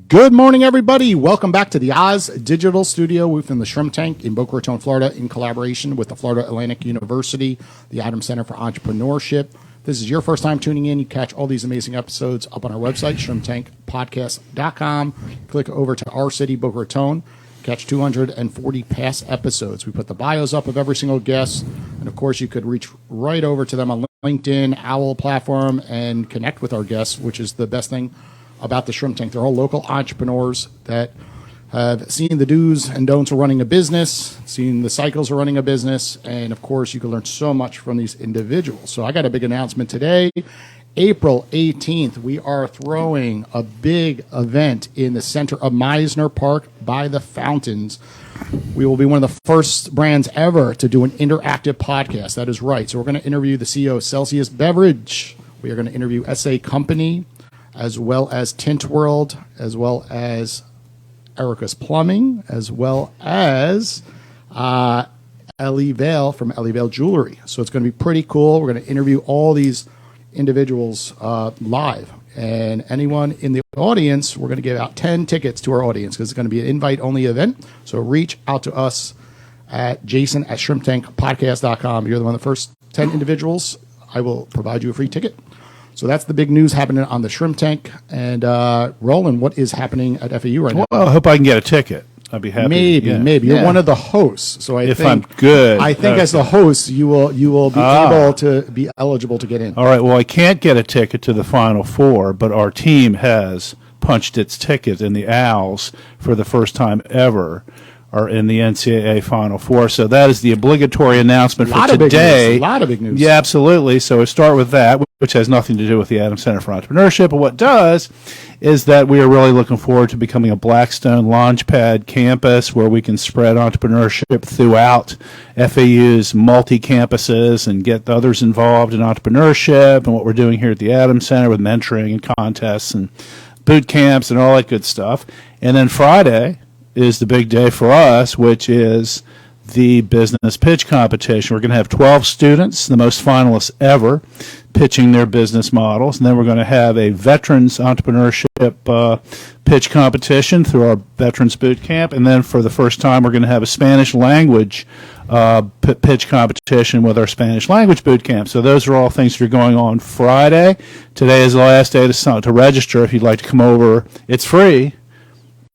Good morning, everybody. Welcome back to the Oz Digital Studio within the Shrimp Tank in Boca Raton, Florida, in collaboration with the Florida Atlantic University, the Adams Center for Entrepreneurship. If this is your first time tuning in, you catch all these amazing episodes up on our website, shrimptankpodcast.com. Click over to our city, Boca Raton. Catch 240 past episodes. We put the bios up of every single guest. And, of course, you could reach right over to them on LinkedIn, Owl platform, and connect with our guests, which is the best thing about the Shrimp Tank. They're all local entrepreneurs that have seen the do's and don'ts of running a business, seen the cycles of running a business, and of course you can learn so much from these individuals. So I got a big announcement today. April 18th, we are throwing a big event in the center of Meisner Park by the fountains. We will be one of the first brands ever to do an interactive podcast. That is right. So we're going to interview the CEO of Celsius Beverage. We are going to interview SA Company, as well as Tint World, as well as Erica's Plumbing, as well as Ellie Vale from Ellie Vale Jewelry. So it's going to be pretty cool. We're going to interview all these individuals live. And anyone in the audience, we're going to give out 10 tickets to our audience because it's going to be an invite-only event. So reach out to us at jason@shrimptankpodcast.com. You're one of the first 10 individuals. I will provide you a free ticket. So that's the big news happening on the Shrimp Tank. And Roland, what is happening at FAU right now? Well, I hope I can get a ticket. I'd be happy. Maybe. You're one of the hosts. So if I'm good. I think as the host, you will be able to be eligible to get in. All right. Well, I can't get a ticket to the Final Four, but our team has punched its ticket, and the Owls, for the first time ever, are in the NCAA Final Four. So that is the obligatory announcement for today. A lot of big news. Yeah, absolutely. So we start with that, which has nothing to do with the Adams Center for Entrepreneurship. But what does is that we are really looking forward to becoming a Blackstone Launchpad campus where we can spread entrepreneurship throughout FAU's multi-campuses and get others involved in entrepreneurship and what we're doing here at the Adams Center with mentoring and contests and boot camps and all that good stuff. And then Friday is the big day for us, which is the business pitch competition. We're going to have 12 students, the most finalists ever, pitching their business models. And then we're going to have a veterans entrepreneurship pitch competition through our veterans boot camp. And then for the first time, we're going to have a Spanish language pitch competition with our Spanish language boot camp. So those are all things that are going on Friday. Today is the last day to register. If you'd like to come over, it's free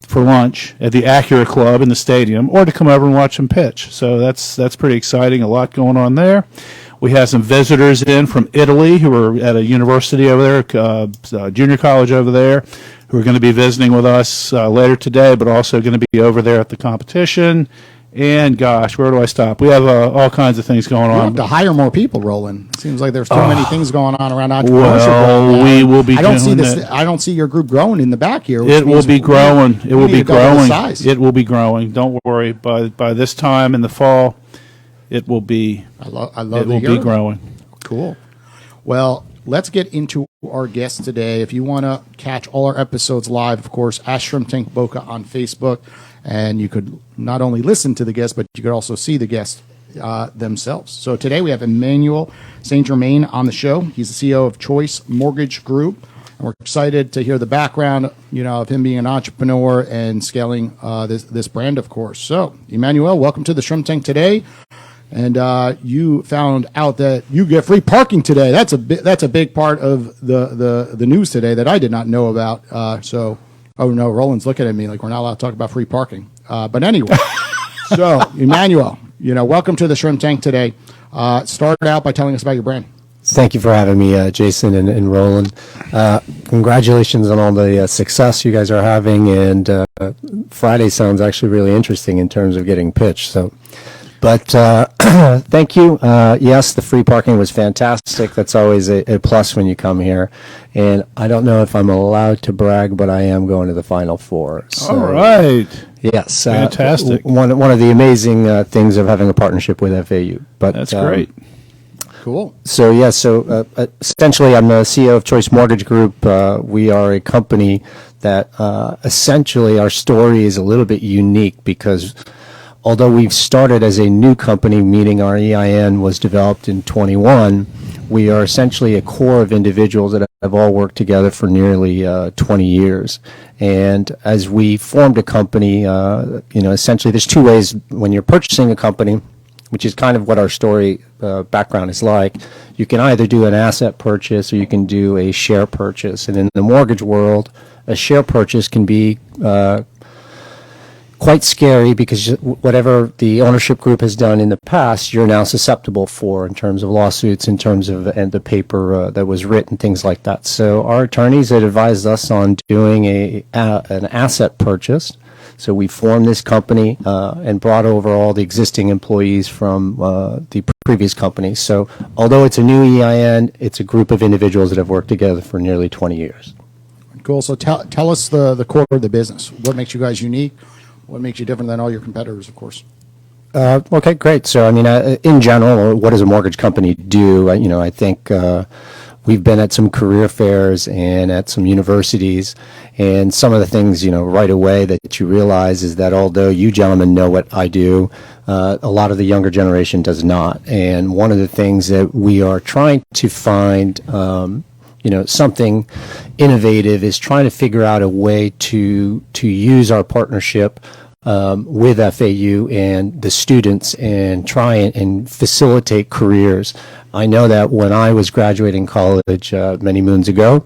for lunch at the Acura Club in the stadium, or to come over and watch them pitch. So that's pretty exciting. A lot going on there. We have some visitors in from Italy who are at a university over there, junior college over there, who are going to be visiting with us later today, but also going to be over there at the competition. And gosh, where do I stop? We have all kinds of things going on. You have to hire more people, Roland. It seems like there's too many things going on around entrepreneurship. Well, we will be. I don't see your group growing in the back here. It will be growing. It will be growing. It will be growing. Don't worry. By this time in the fall, it will be. I love. It will be growing. Cool. Well, let's get into our guests today. If you want to catch all our episodes live, of course, at Shrimp Tank Boca on Facebook. And you could not only listen to the guests, but you could also see the guests themselves. So today we have Emmanuel St. Germain on the show. He's the CEO of Choice Mortgage Group. And we're excited to hear the background, of him being an entrepreneur and scaling this brand, of course. So, Emmanuel, welcome to the Shrimp Tank today. And you found out that you get free parking today. That's a big part of the news today that I did not know about. Oh, no, Roland's looking at me like we're not allowed to talk about free parking. But anyway, so, Emmanuel, welcome to the Shrimp Tank today. Start out by telling us about your brand. Thank you for having me, Jason and Roland. Congratulations on all the success you guys are having. And Friday sounds actually really interesting in terms of getting pitched. But thank you. Yes, the free parking was fantastic. That's always a plus when you come here. And I don't know if I'm allowed to brag, but I am going to the Final Four. So, all right. Yes. Fantastic. One of the amazing things of having a partnership with FAU. But that's great. Cool. So, essentially I'm the CEO of Choice Mortgage Group. We are a company that essentially our story is a little bit unique because although we've started as a new company, meaning our EIN was developed in 21, we are essentially a core of individuals that have all worked together for nearly 20 years. And as we formed a company, essentially there's two ways when you're purchasing a company, which is kind of what our story background is like. You can either do an asset purchase or you can do a share purchase. And in the mortgage world, a share purchase can be quite scary because whatever the ownership group has done in the past, you're now susceptible for in terms of lawsuits, in terms of and the paper that was written, things like that. So our attorneys had advised us on doing an asset purchase. So we formed this company and brought over all the existing employees from the previous company. So although it's a new EIN, it's a group of individuals that have worked together for nearly 20 years. Cool. So tell us the core of the business. What makes you guys unique? What makes you different than all your competitors, of course? Okay, great. So, in general, what does a mortgage company do? I think we've been at some career fairs and at some universities, and some of the things, right away that you realize is that although you gentlemen know what I do, a lot of the younger generation does not. And one of the things that we are trying to find something innovative is trying to figure out a way to use our partnership with FAU and the students and try and facilitate careers. I know that when I was graduating college many moons ago,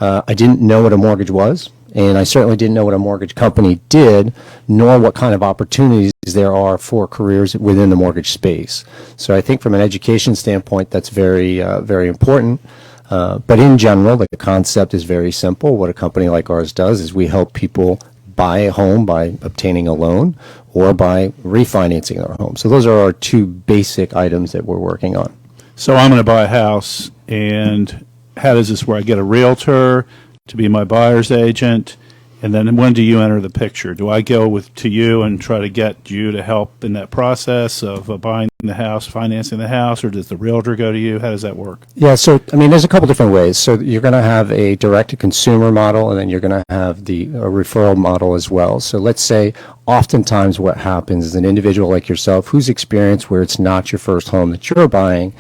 I didn't know what a mortgage was, and I certainly didn't know what a mortgage company did, nor what kind of opportunities there are for careers within the mortgage space. So I think from an education standpoint, that's very, very important. But in general, the concept is very simple. What a company like ours does is we help people buy a home by obtaining a loan or by refinancing their home. So those are our two basic items that we're working on. So I'm going to buy a house, and how does this work? I get a realtor to be my buyer's agent, and then when do you enter the picture? Do I go to you and try to get you to help in that process of buying the house, financing the house, or does the realtor go to you? How does that work? Yeah, so there's a couple different ways. So you're going to have a direct-to-consumer model, and then you're going to have a referral model as well. So let's say oftentimes what happens is an individual like yourself who's experienced where it's not your first home that you're buying,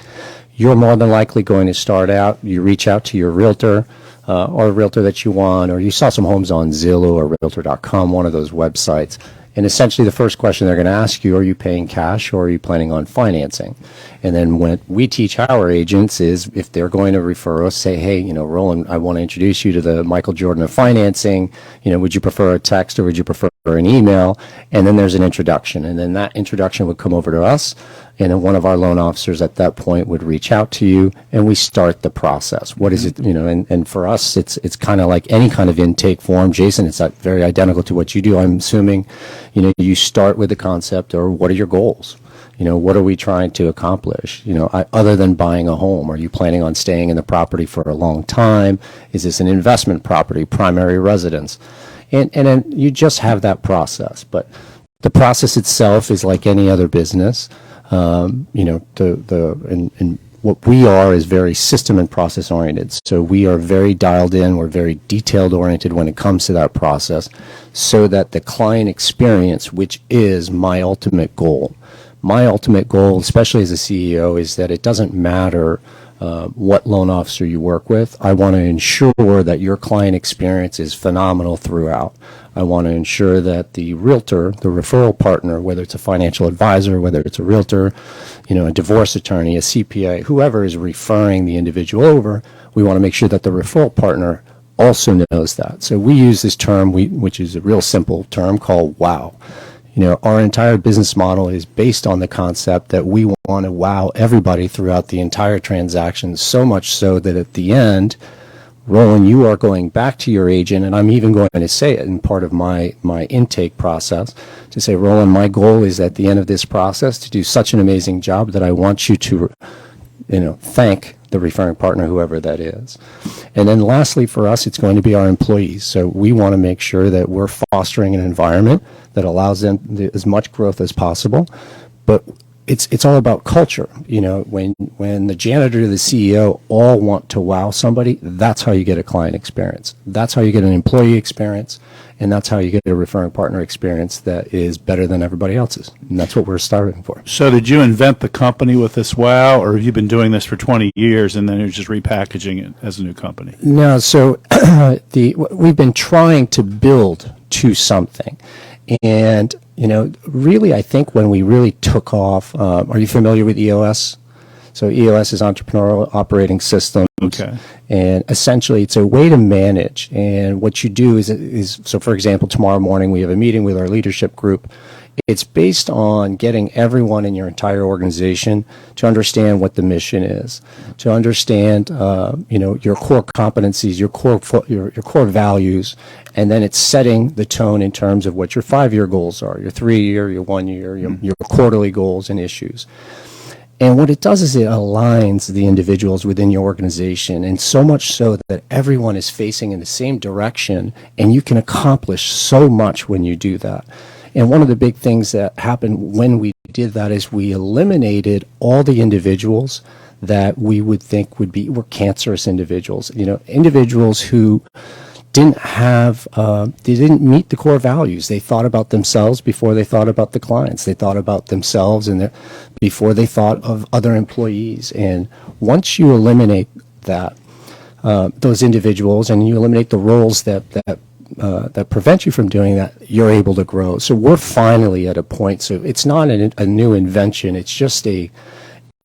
you're more than likely going to start out, you reach out to your realtor, or a realtor that you want, or you saw some homes on Zillow or Realtor.com, one of those websites. And essentially the first question they're going to ask you, are you paying cash or are you planning on financing? And then what we teach our agents is if they're going to refer us, say, hey, Roland, I want to introduce you to the Michael Jordan of financing. Would you prefer a text or would you prefer an email? And then there's an introduction. And then that introduction would come over to us. And then one of our loan officers at that point would reach out to you, and we start the process. What is it, and for us, it's kind of like any kind of intake form. Jason, it's very identical to what you do. I'm assuming, you start with the concept, or what are your goals? What are we trying to accomplish? Other than buying a home, are you planning on staying in the property for a long time? Is this an investment property, primary residence? And then you just have that process. But the process itself is like any other business. And what we are is very system and process oriented. So we are very dialed in. We're very detailed oriented when it comes to that process, so that the client experience, which is my ultimate goal, especially as a CEO, is that it doesn't matter what loan officer you work with. I want to ensure that your client experience is phenomenal throughout. I want to ensure that the realtor, the referral partner, whether it's a financial advisor, whether it's a realtor, a divorce attorney, a CPA, whoever is referring the individual over, we want to make sure that the referral partner also knows that. So we use this term, which is a real simple term called WOW. Our entire business model is based on the concept that we want to wow everybody throughout the entire transaction, so much so that at the end, Roland, you are going back to your agent, and I'm even going to say it in part of my intake process, to say, Roland, my goal is at the end of this process to do such an amazing job that I want you to, thank the referring partner, whoever that is. And then lastly, for us, it's going to be our employees. So we want to make sure that we're fostering an environment that allows them as much growth as possible. But it's all about culture. When the janitor, the CEO all want to wow somebody, that's how you get a client experience. That's how you get an employee experience, and that's how you get a referring partner experience that is better than everybody else's. And that's what we're starting for. So did you invent the company with this WOW, or have you been doing this for 20 years and then you're just repackaging it as a new company? No, so we've been trying to build to something. And, really, I think when we really took off, are you familiar with EOS? So EOS is Entrepreneurial Operating Systems. Okay. And essentially, it's a way to manage. And what you do is, so for example, tomorrow morning we have a meeting with our leadership group. It's based on getting everyone in your entire organization to understand what the mission is, to understand, your core competencies, your core values, and then it's setting the tone in terms of what your 5-year goals are, your 3-year, your 1-year, your quarterly goals and issues. And what it does is it aligns the individuals within your organization, and so much so that everyone is facing in the same direction, and you can accomplish so much when you do that. And one of the big things that happened when we did that is we eliminated all the individuals that we would think were cancerous individuals. Individuals who didn't have, they didn't meet the core values. They thought about themselves before they thought about the clients. They thought about themselves before they thought of other employees. And once you eliminate that, those individuals, and you eliminate the roles that prevent you from doing that, you're able to grow. So we're finally at a point. So it's not a new invention. It's just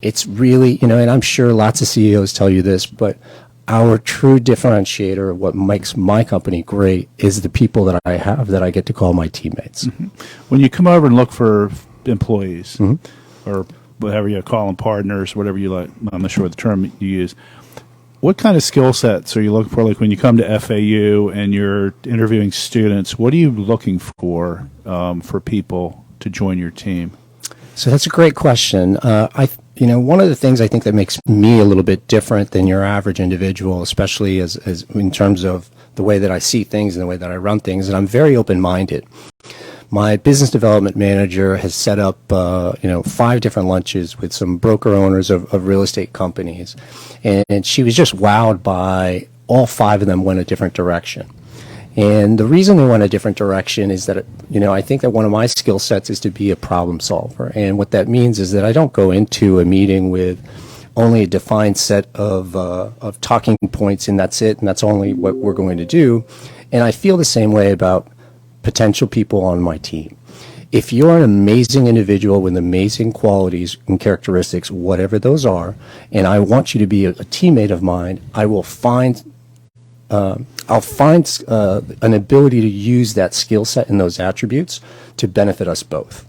it's really, and I'm sure lots of CEOs tell you this, but our true differentiator of what makes my company great is the people that I have that I get to call my teammates. Mm-hmm. When you come over and look for employees, or whatever you call them, partners, whatever you like, I'm not sure what the term you use, what kind of skill sets are you looking for? Like when you come to FAU and you're interviewing students, what are you looking for people to join your team? So that's a great question. One of the things I think that makes me a little bit different than your average individual, especially as in terms of the way that I see things and the way that I run things, and I'm very open-minded. My business development manager has set up, 5 different lunches with some broker owners of real estate companies, and she was just wowed by all 5 of them went a different direction. And the reason they went a different direction is that, I think that one of my skill sets is to be a problem solver. And what that means is that I don't go into a meeting with only a defined set of talking points, and that's it, and that's only what we're going to do. And I feel the same way about potential people on my team. If you're an amazing individual with amazing qualities and characteristics, whatever those are, and I want you to be a teammate of mine, I'll find an ability to use that skill set and those attributes to benefit us both.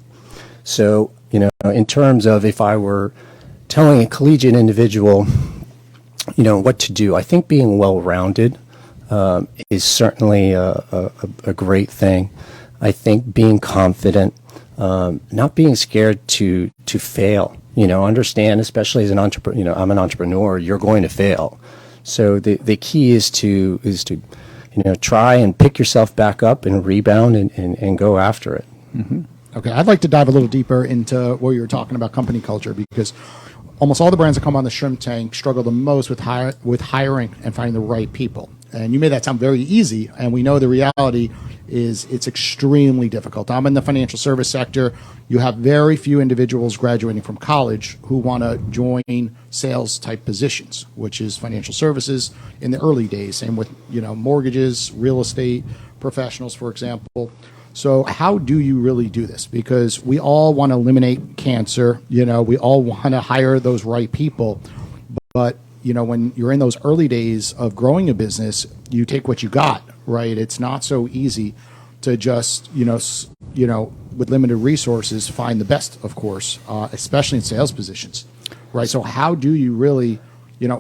So, in terms of if I were telling a collegiate individual, what to do, I think being well-rounded is certainly a great thing. I think being confident, not being scared to fail, understand, especially as an entrepreneur, I'm an entrepreneur, you're going to fail. So the key is to try and pick yourself back up and rebound and go after it. Mm-hmm. Okay, I'd like to dive a little deeper into what you were talking about, company culture, because almost all the brands that come on the Shrimp Tank struggle the most with hiring and finding the right people. And you made that sound very easy, and we know the reality is it's extremely difficult. I'm in the financial service sector. You have very few individuals graduating from college who want to join sales type positions, which is financial services in the early days. Same with mortgages, real estate professionals, for example. So how do you really do this? Because we all want to eliminate cancer. We all want to hire those right people, but when you're in those early days of growing a business, you take what you got, right? It's not so easy to just, with limited resources, find the best, of course, especially in sales positions, right? So how do you really,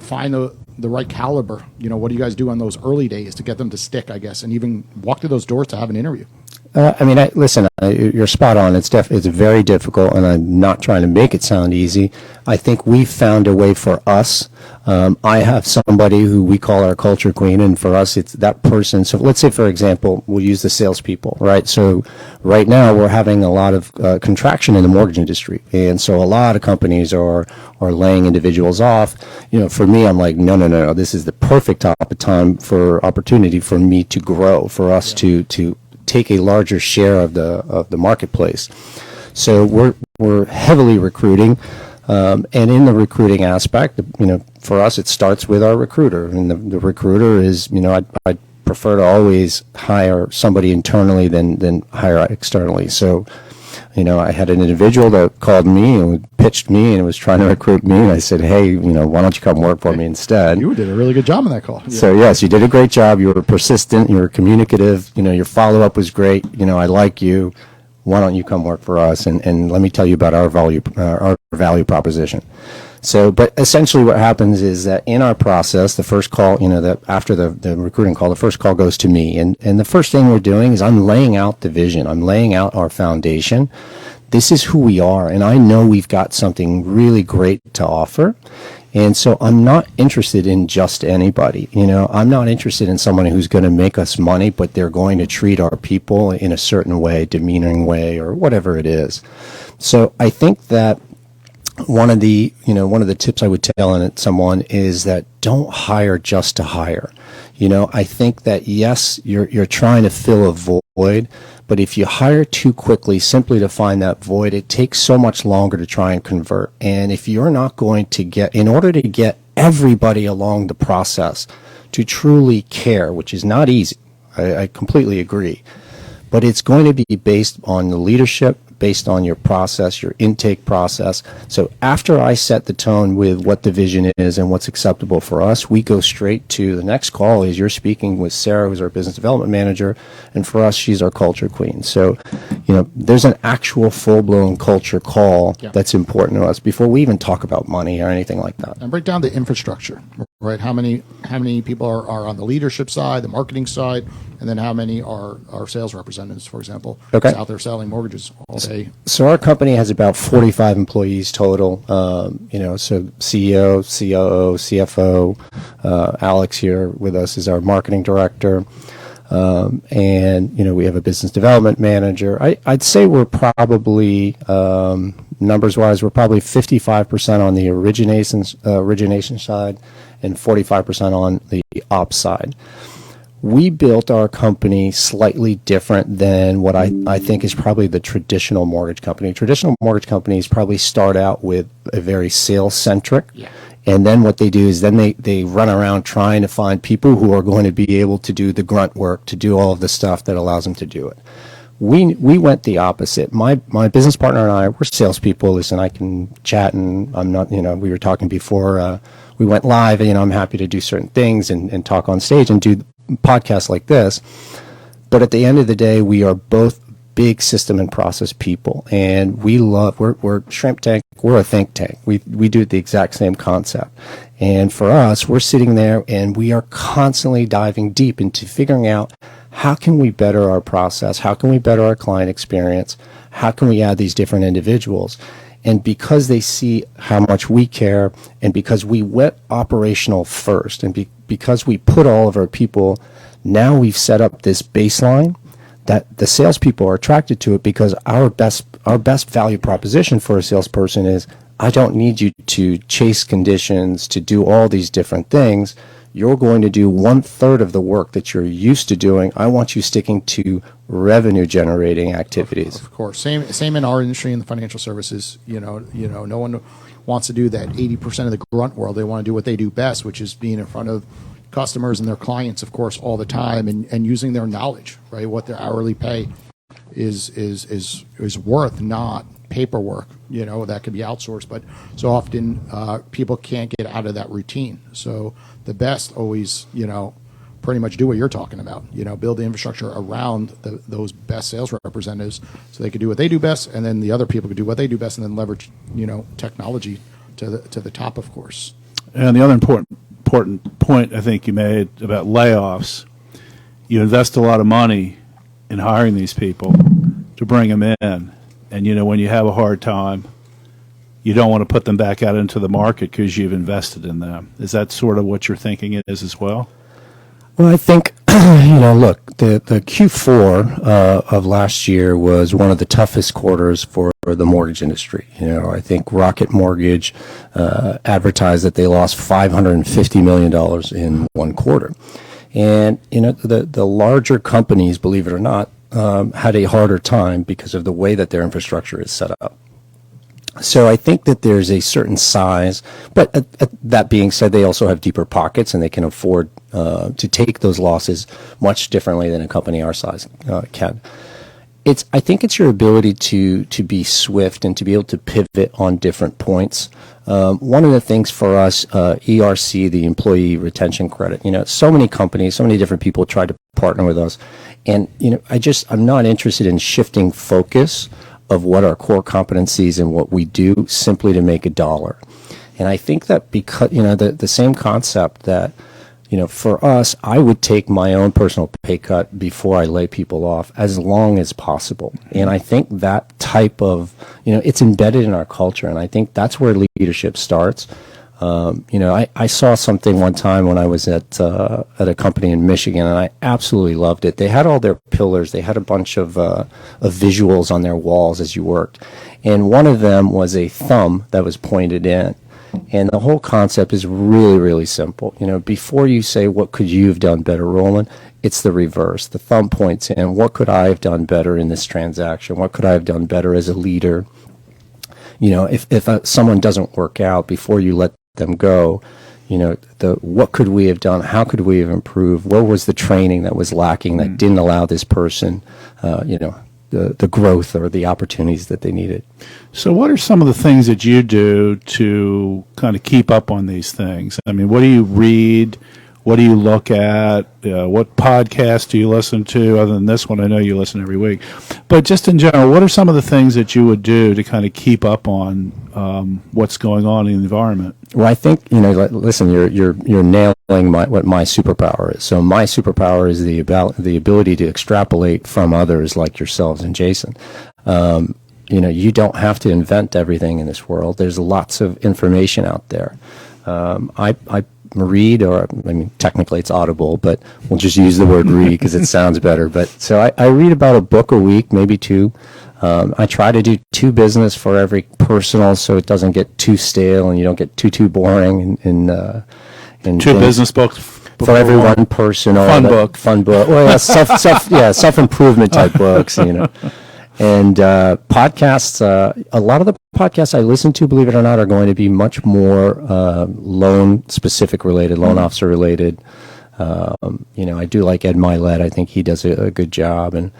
find the right caliber? What do you guys do on those early days to get them to stick, I guess, and even walk through those doors to have an interview? Listen, you're spot on. It's very difficult, and I'm not trying to make it sound easy. I think we found a way for us. I have somebody who we call our culture queen, and for us, it's that person. So let's say, for example, we'll use the salespeople, right? So right now, we're having a lot of contraction in the mortgage industry, and so a lot of companies are laying individuals off. For me, I'm like, no. This is the perfect opportunity for me to grow, for us to take a larger share of the marketplace. So we're heavily recruiting, and in the recruiting aspect, for us it starts with our recruiter, and the recruiter is, I'd prefer to always hire somebody internally than hire externally. So I had an individual that called me and pitched me and was trying to recruit me, and I said, hey, why don't you come work for me instead? You did a really good job on that call. Yeah. So yes, you did a great job. You were persistent. You were communicative. Your follow-up was great. I like you. Why don't you come work for us? And let me tell you about our value proposition. So, but essentially what happens is that in our process, the first call, after the recruiting call, the first call goes to me. And the first thing we're doing is I'm laying out the vision. I'm laying out our foundation. This is who we are. And I know we've got something really great to offer. And so I'm not interested in just anybody. I'm not interested in someone who's going to make us money, but they're going to treat our people in a certain way, demeaning way, or whatever it is. So I think that one of the tips I would tell someone is that don't hire just to hire. I think that yes, you're trying to fill a void, but if you hire too quickly simply to find that void, it takes so much longer to try and convert. And if you're not going to in order to get everybody along the process to truly care, which is not easy, I completely agree, but it's going to be based on the leadership, based on your process, your intake process. So after I set the tone with what the vision is and what's acceptable for us, we go straight to the next call is you're speaking with Sarah, who's our business development manager, and for us, she's our culture queen. So, there's an actual full-blown culture call that's important to us before we even talk about money or anything like that. And break down the infrastructure, right? How many people are on the leadership side, the marketing side, and then how many are sales representatives, for example, out there selling mortgages all day? So our company has about 45 employees total. So CEO, COO, CFO. Alex here with us is our marketing director. And we have a business development manager. I'd say we're probably, numbers-wise, we're probably 55% on the origination side and 45% on the ops side. We built our company slightly different than what I think is probably the traditional mortgage company. Traditional mortgage companies probably start out with a very sales-centric. Yeah. And then what they do is then they run around trying to find people who are going to be able to do the grunt work, to do all of the stuff that allows them to do it. We went the opposite. My business partner and I, we're salespeople. Listen, I can chat, and I'm not, we were talking before we went live, and, I'm happy to do certain things and talk on stage and do podcasts like this. But at the end of the day, we are both big system and process people, and we're Shrimp Tank. We're a think tank. We do the exact same concept. And for us, we're sitting there and we are constantly diving deep into figuring out how can we better our process? How can we better our client experience? How can we add these different individuals? And because they see how much we care, and because we went operational first, and because we put all of our people, now we've set up this baseline that the salespeople are attracted to it, because our best value proposition for a salesperson is, I don't need you to chase conditions, to do all these different things. You're going to do 1/3 of the work that you're used to doing. I want you sticking to revenue generating activities. Of course. Same in our industry, in the financial services. No one wants to do that 80% of the grunt world. They want to do what they do best, which is being in front of customers and their clients, of course, all the time, and using their knowledge, right? What their hourly pay is worth, not paperwork, that could be outsourced. But so often people can't get out of that routine. So the best always, pretty much do what you're talking about, build the infrastructure around those best sales representatives so they could do what they do best, and then the other people could do what they do best, and then leverage, technology to the top, of course. And the other important point I think you made about layoffs, you invest a lot of money in hiring these people to bring them in. And, when you have a hard time, you don't want to put them back out into the market because you've invested in them. Is that sort of what your thinking is as well? Well, I think, look, the Q4 of last year was one of the toughest quarters for the mortgage industry. I think Rocket Mortgage advertised that they lost $550 million in one quarter. And, the larger companies, believe it or not, had a harder time because of the way that their infrastructure is set up. So I think that there's a certain size, but that being said, they also have deeper pockets and they can afford to take those losses much differently than a company our size can. I think it's your ability to be swift and to be able to pivot on different points. One of the things for us, ERC, the Employee Retention Credit, so many companies, so many different people try to partner with us. And, I'm not interested in shifting focus of what our core competencies and what we do simply to make a dollar. And I think that because, the same concept that, for us, I would take my own personal pay cut before I lay people off as long as possible. And I think that type of, it's embedded in our culture. And I think that's where leadership starts. I saw something one time when I was at a company in Michigan, and I absolutely loved it. They had all their pillars. They had a bunch of visuals on their walls as you worked. And one of them was a thumb that was pointed in. And the whole concept is really, really simple. Before you say, what could you have done better, Roland, it's the reverse. The thumb points in, what could I have done better in this transaction? What could I have done better as a leader? If someone doesn't work out, before you let them go, what could we have done? How could we have improved? What was the training that was lacking that didn't allow this person, the growth or the opportunities that they needed? So what are some of the things that you do to kind of keep up on these things? I mean, what do you read? What do you look at? What podcasts do you listen to? Other than this one, I know you listen every week. But just in general, what are some of the things that you would do to kind of keep up on what's going on in the environment? Well, I think, listen, you're nailing what my superpower is. So my superpower is the ability to extrapolate from others like yourselves and Jason. You don't have to invent everything in this world. There's lots of information out there. I read, technically it's Audible, but we'll just use the word read because it sounds better. But so I read about a book a week, maybe two. I try to do 2 business for every personal, so it doesn't get too stale and you don't get too boring. And 2 business books for every one personal. Fun book. Well, yeah, self-improvement type books, And podcasts, a lot of the podcasts I listen to, believe it or not, are going to be much more loan-specific related, loan officer related. I do like Ed Milet. I think he does a good job. And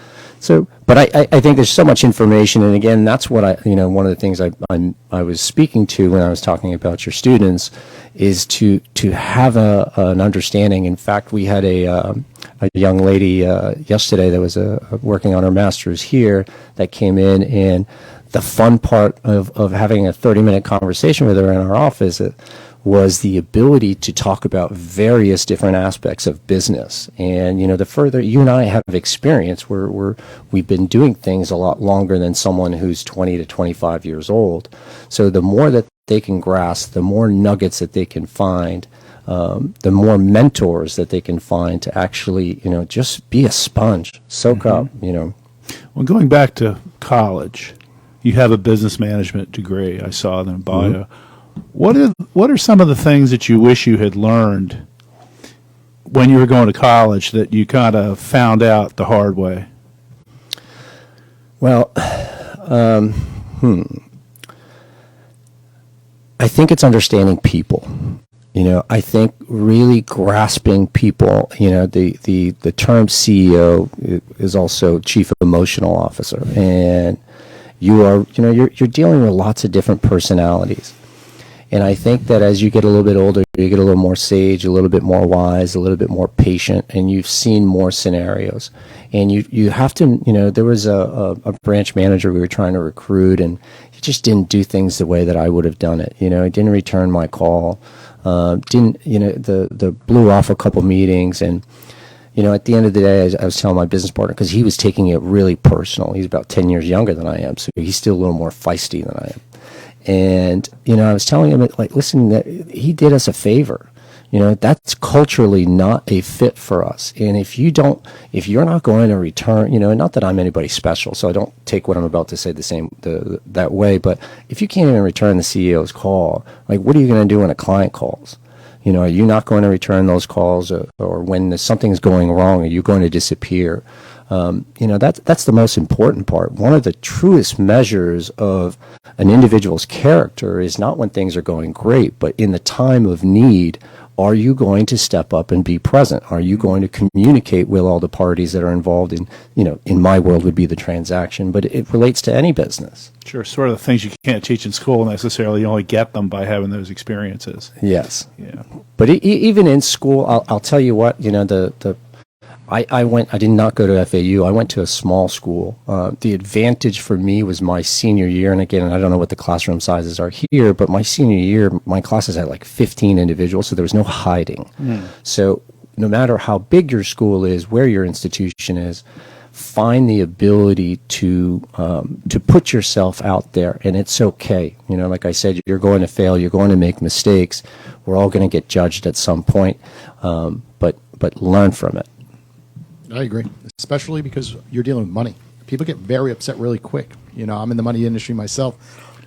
so, but I think there's so much information. And again, that's what one of the things I was speaking to when I was talking about your students is to have an understanding. In fact, we had a young lady yesterday that was working on her master's here that came in, and the fun part of having a 30-minute conversation with her in our office was the ability to talk about various different aspects of business. And the further you and I have experience, we've been doing things a lot longer than someone who's 20 to 25 years old. So the more that they can grasp, the more nuggets that they can find, the more mentors that they can find to actually, just be a sponge, soak up, Well, going back to college, you have a business management degree. I saw in the bio. Mm-hmm. What are some of the things that you wish you had learned when you were going to college that you kind of found out the hard way? Well, I think it's understanding people. I think really grasping people. The term CEO is also Chief Emotional Officer, and you're dealing with lots of different personalities. And I think that as you get a little bit older, you get a little more sage, a little bit more wise, a little bit more patient, and you've seen more scenarios. And you have to, there was a branch manager we were trying to recruit, and he just didn't do things the way that I would have done it. He didn't return my call, blew off a couple meetings, and at the end of the day, I was telling my business partner, because he was taking it really personal. He's about 10 years younger than I am, so he's still a little more feisty than I am. And, I was telling him, like, listen, that he did us a favor. That's culturally not a fit for us. And if you're not going to return, not that I'm anybody special, so I don't take what I'm about to say that way, but if you can't even return the CEO's call, like, what are you going to do when a client calls? Are you not going to return those calls, or when something's going wrong, are you going to disappear? That's the most important part. One of the truest measures of an individual's character is not when things are going great, but in the time of need. Are you going to step up and be present? Are you going to communicate with all the parties that are involved in, in my world would be the transaction, but it relates to any business. Sure, sort of the things you can't teach in school necessarily. You only get them by having those experiences. Yes. Yeah. But even in school, I'll tell you what, I did not go to FAU. I went to a small school. The advantage for me was my senior year, and again, I don't know what the classroom sizes are here, but my senior year, my classes had like 15 individuals, so there was no hiding. So no matter how big your school is, where your institution is, find the ability to put yourself out there, and it's okay. Like I said, you're going to fail, you're going to make mistakes. We're all going to get judged at some point, but learn from it. I agree, especially because you're dealing with money. People get very upset really quick. I'm in the money industry myself,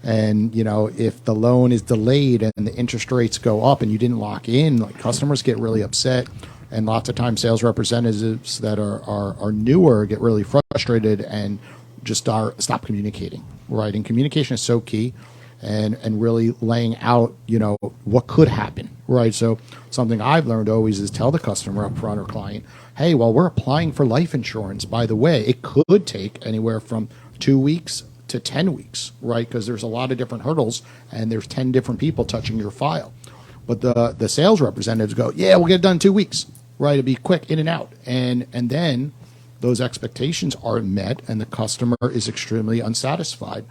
and if the loan is delayed and the interest rates go up and you didn't lock in, like, customers get really upset, and lots of times sales representatives that are newer get really frustrated and just stop communicating. Right, and communication is so key. And really laying out, what could happen, right? So something I've learned always is tell the customer up front or client, hey, well, we're applying for life insurance. By the way, it could take anywhere from 2 weeks to 10 weeks, right? Because there's a lot of different hurdles, and there's 10 different people touching your file. But the sales representatives go, yeah, we'll get it done in 2 weeks, right? It'll be quick, in and out. And then those expectations aren't met, and the customer is extremely unsatisfied.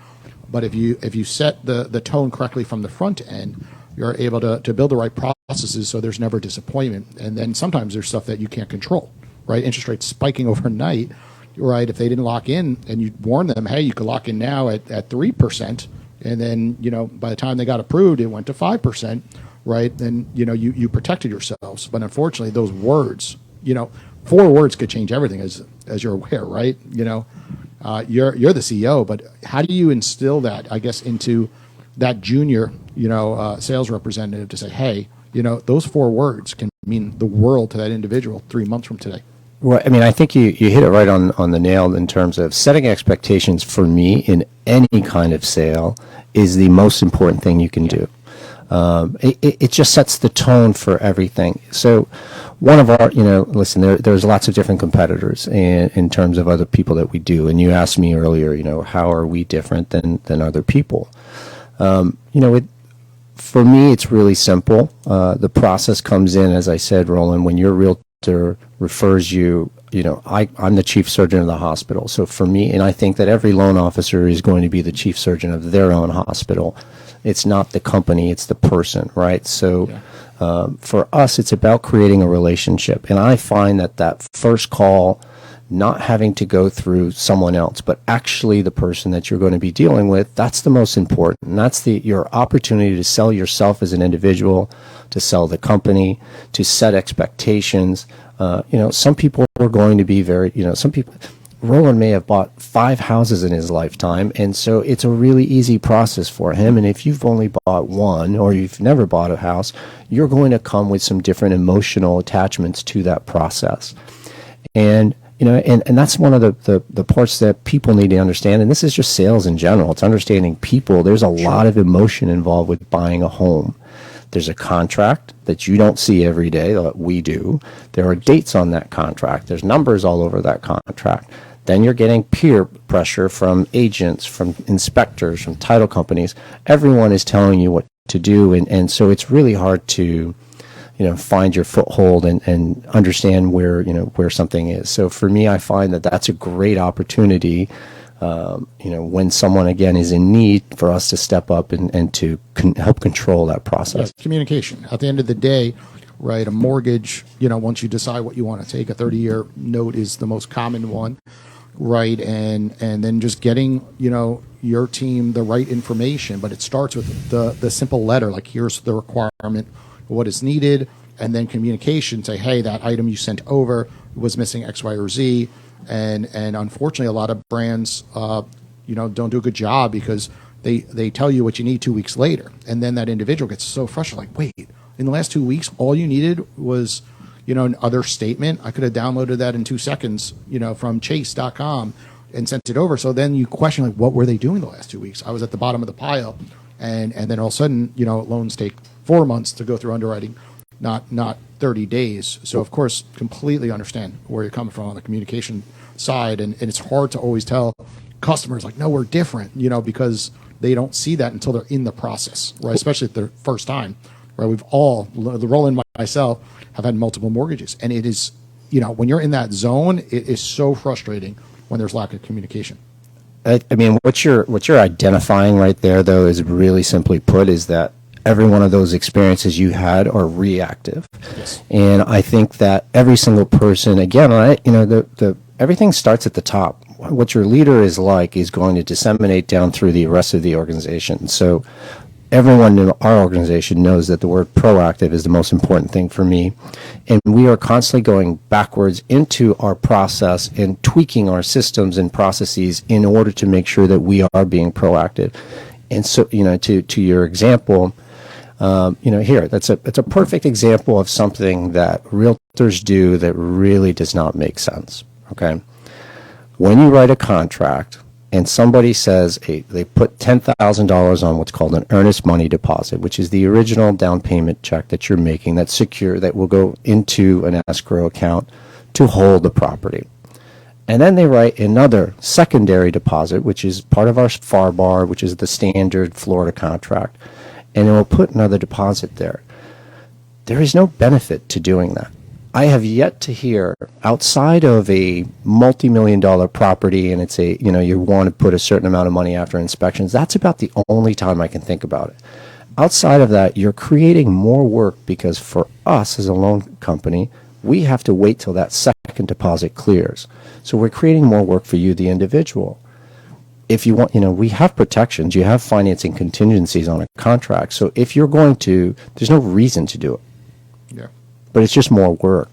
But if you set the tone correctly from the front end, you're able to build the right processes so there's never disappointment. And then sometimes there's stuff that you can't control, right? Interest rates spiking overnight, right? If they didn't lock in and you warn them, hey, you could lock in now at 3%, and then, by the time they got approved, it went to 5%, right? Then, you protected yourselves. But unfortunately, those words, 4 words could change everything, as you're aware, right? You're the CEO, but how do you instill that, I guess, into that junior, sales representative to say, hey, those 4 words can mean the world to that individual 3 months from today? Well, I think you hit it right on the nail in terms of setting expectations. For me, in any kind of sale, is the most important thing you can do. It just sets the tone for everything. So one of our, listen, there's lots of different competitors in terms of other people that we do. And you asked me earlier, how are we different than other people? For me, it's really simple. The process comes in, as I said, Roland, when your realtor refers you, I'm the chief surgeon of the hospital. So for me, and I think that every loan officer is going to be the chief surgeon of their own hospital. It's not the company, it's the person, right? So for us, it's about creating a relationship. And I find that first call, not having to go through someone else, but actually the person that you're going to be dealing with, that's the most important. And that's your opportunity to sell yourself as an individual, to sell the company, to set expectations. Some people are going to be very, some people, Roland may have bought 5 houses in his lifetime, and so it's a really easy process for him. And if you've only bought 1 or you've never bought a house, you're going to come with some different emotional attachments to that process. And and that's one of the parts that people need to understand. And this is just sales in general. It's understanding people. There's a lot of emotion involved with buying a home. There's a contract that you don't see every day, that we do. There are dates on that contract. There's numbers all over that contract. Then you're getting peer pressure from agents, from inspectors, from title companies. Everyone is telling you what to do, and so it's really hard to find your foothold and understand where something is. So for me, I find that that's a great opportunity, when someone, again, is in need, for us to step up and to help control that process. Yes, communication. At the end of the day, right? A mortgage, once you decide what you want to take, a 30-year note is the most common one, right? And then just getting, your team the right information. But it starts with the simple letter, like here's the requirement, what is needed, and then communication, say, hey, that item you sent over was missing X, Y, or Z. And unfortunately, a lot of brands, don't do a good job because they tell you what you need 2 weeks later. And then that individual gets so frustrated, like, wait, in the last 2 weeks, all you needed was, an other statement. I could have downloaded that in 2 seconds, from chase.com and sent it over. So then you question, like, what were they doing the last 2 weeks? I was at the bottom of the pile. And then all of a sudden, loans take 4 months to go through underwriting, not 30 days. So, of course, completely understand where you're coming from on the communication side. And it's hard to always tell customers, like, no, we're different, because they don't see that until they're in the process, right? Especially if they're first time, right? We've all, the Roland myself, have had multiple mortgages. And it is, when you're in that zone, it is so frustrating when there's lack of communication. I mean, what you're identifying right there, though, is really simply put, is that every one of those experiences you had are reactive. Yes. And I think that every single person, again, everything starts at the top. What your leader is like is going to disseminate down through the rest of the organization. So everyone in our organization knows that the word proactive is the most important thing for me. And we are constantly going backwards into our process and tweaking our systems and processes in order to make sure that we are being proactive. And so, to your example, here, it's a perfect example of something that realtors do that really does not make sense. Okay. When you write a contract and somebody says they put $10,000 on what's called an earnest money deposit, which is the original down payment check that you're making that's secure, that will go into an escrow account to hold the property. And then they write another secondary deposit, which is part of our FAR, which is the standard Florida contract, and it will put another deposit there. There is no benefit to doing that. I have yet to hear, outside of a multi-million-dollar property, and it's you want to put a certain amount of money after inspections, that's about the only time I can think about it. Outside of that, you're creating more work because for us as a loan company, we have to wait till that second deposit clears. So we're creating more work for you, the individual. If you want, we have protections, you have financing contingencies on a contract. So if you're going to, there's no reason to do it. Yeah. But it's just more work.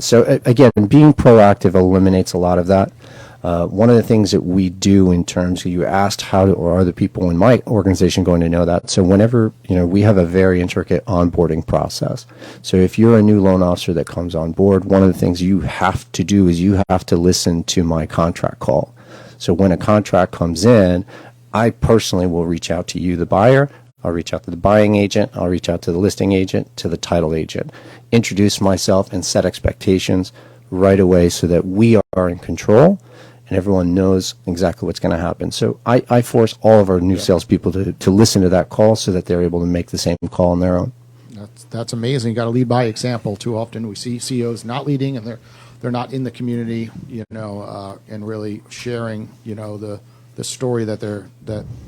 So again, being proactive eliminates a lot of that. One of the things that we do in terms of, you asked how or are the people in my organization going to know that? So whenever, we have a very intricate onboarding process. So if you're a new loan officer that comes on board, one of the things you have to do is you have to listen to my contract call. So when a contract comes in, I personally will reach out to you, the buyer. I'll reach out to the buying agent. I'll reach out to the listing agent, to the title agent, introduce myself and set expectations right away so that we are in control and everyone knows exactly what's going to happen. So I force all of our new salespeople to listen to that call so that they're able to make the same call on their own. That's amazing. You got to lead by example. Too often we see CEOs not leading and they're not in the community, and really sharing, the story that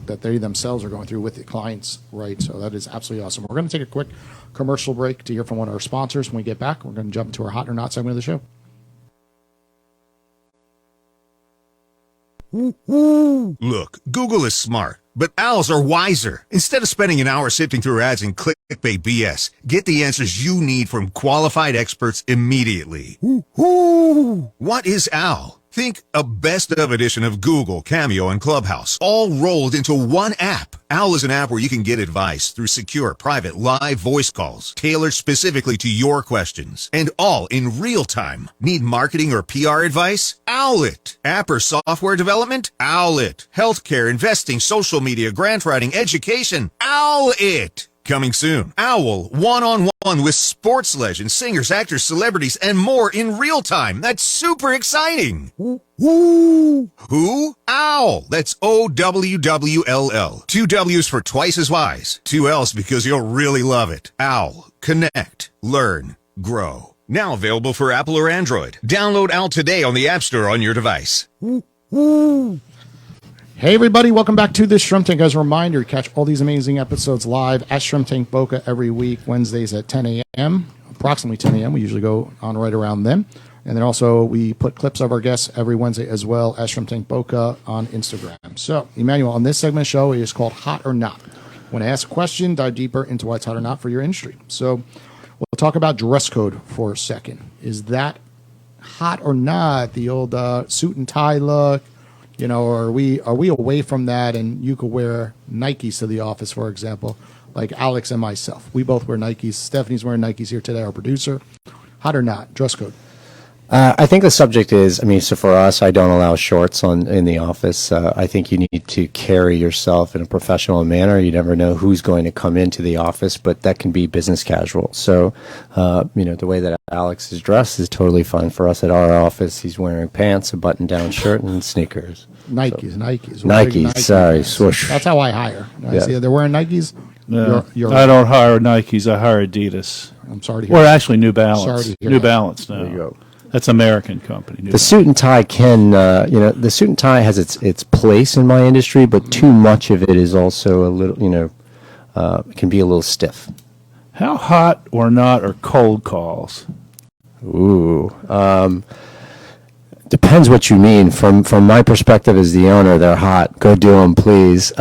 they themselves are going through with the clients, right? So that is absolutely awesome. We're going to take a quick commercial break to hear from one of our sponsors. When we get back, we're going to jump into our hot or not segment of the show. Look, Google is smart, but owls are wiser. Instead of spending an hour sifting through ads and clickbait BS, get the answers you need from qualified experts immediately. What is OWL? Think a best-of edition of Google, Cameo, and Clubhouse, all rolled into one app. OWL is an app where you can get advice through secure, private, live voice calls, tailored specifically to your questions, and all in real time. Need marketing or PR advice? OWL it. App or software development? OWL it. Healthcare, investing, social media, grant writing, education? OWL it. Coming soon. OWL one-on-one with sports legends, singers, actors, celebrities, and more in real time. That's super exciting. Who? OWL. That's OWWLL. 2 W's for twice as wise. 2 L's because you'll really love it. OWL. Connect. Learn. Grow. Now available for Apple or Android. Download OWL today on the App Store on your device. Hey, everybody. Welcome back to the Shrimp Tank. As a reminder, catch all these amazing episodes live at Shrimp Tank Boca every week, Wednesdays at 10 a.m. approximately 10 a.m. We usually go on right around then. And then also we put clips of our guests every Wednesday as well as Shrimp Tank Boca on Instagram. So, Emmanuel, on this segment of the show, it is called Hot or Not. When I ask a question, dive deeper into why it's hot or not for your industry. So we'll talk about dress code for a second. Is that hot or not? The old suit and tie look, or are we away from that? And you could wear Nikes to the office, for example, like Alex and myself. We both wear Nikes. Stephanie's wearing Nikes here today, our producer. Hot or not? Dress code. I think the subject is, so for us, I don't allow shorts in the office. I think you need to carry yourself in a professional manner. You never know who's going to come into the office, but that can be business casual. So, the way that Alex is dressed is totally fine for us at our office. He's wearing pants, a button-down shirt, and sneakers. Nikes. Sorry, swoosh. That's how I hire. I see they're wearing Nikes. No, I don't hire Nikes. I hire Adidas. I'm sorry to hear Or that. actually New Balance. Sorry to hear New that. Balance now. There you go. That's American company. The suit and tie the suit and tie has its place in my industry, but too much of it is also a little, can be a little stiff. How hot or not are cold calls? Ooh, depends what you mean. From my perspective as the owner, they're hot. Go do them, please.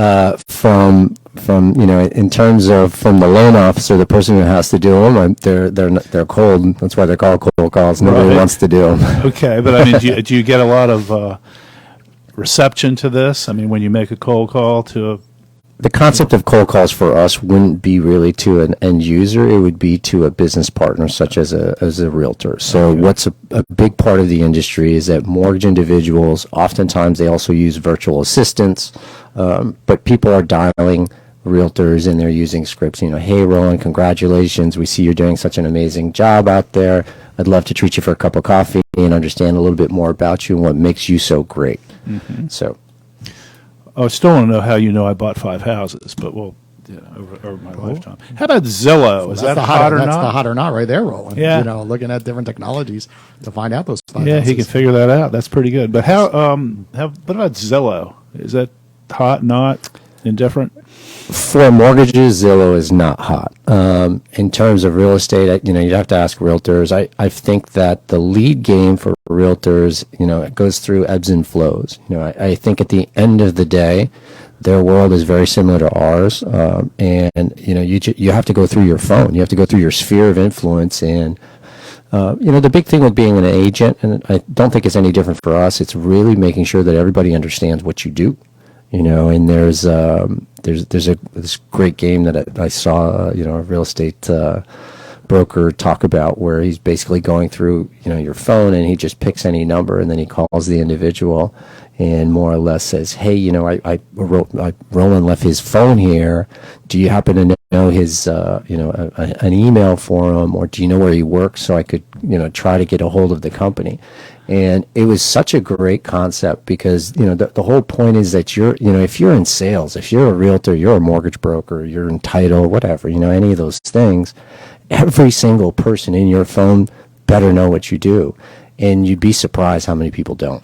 From in terms of from the loan officer, the person who has to do them, they're cold. That's why they're called cold calls. Nobody wants to do them. Okay, but do you get a lot of reception to this? When you make a cold call to a The concept of cold calls for us wouldn't be really to an end user. It would be to a business partner, such as a realtor. So what's a big part of the industry is that mortgage individuals, oftentimes they also use virtual assistants, but people are dialing realtors and they're using scripts. Hey, Roland, congratulations. We see you're doing such an amazing job out there. I'd love to treat you for a cup of coffee and understand a little bit more about you and what makes you so great. Mm-hmm. So. I still want to know how you know I bought 5 houses, but over my lifetime. How about Zillow? Is that hot or not? That's the hot or not right there, Roland. Yeah. Looking at different technologies to find out those 5 Yeah, houses. he can figure that out. That's pretty good. But what about Zillow? Is that hot, not, indifferent? For mortgages, Zillow is not hot. In terms of real estate, you'd have to ask realtors. I think that the lead game for realtors, it goes through ebbs and flows. I think at the end of the day, their world is very similar to ours. And you have to go through your phone. You have to go through your sphere of influence. And, the big thing with being an agent, and I don't think it's any different for us, it's really making sure that everybody understands what you do. And there's this great game that I saw, a real estate broker talk about where he's basically going through, your phone and he just picks any number and then he calls the individual and more or less says, hey, Roland left his phone here. Do you happen to know his, an email for him, or do you know where he works so I could, try to get a hold of the company? And it was such a great concept because, the whole point is that if you're in sales, if you're a realtor, you're a mortgage broker, you're in title, whatever, any of those things, every single person in your phone better know what you do. And you'd be surprised how many people don't.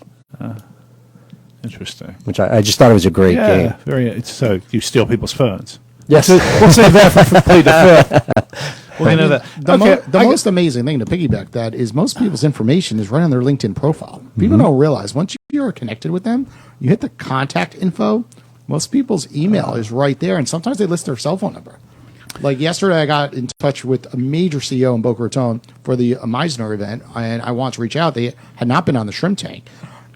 Interesting. Which I just thought it was a great game. So you steal people's phones. Yes. We'll save that for complete effect. Well, that. The most amazing thing to piggyback that is most people's information is right on their LinkedIn profile. People don't realize once you're connected with them, you hit the contact info. Most people's email is right there, and sometimes they list their cell phone number. Like yesterday, I got in touch with a major CEO in Boca Raton for the Meisner event, and I wanted to reach out. They had not been on the Shrimp Tank,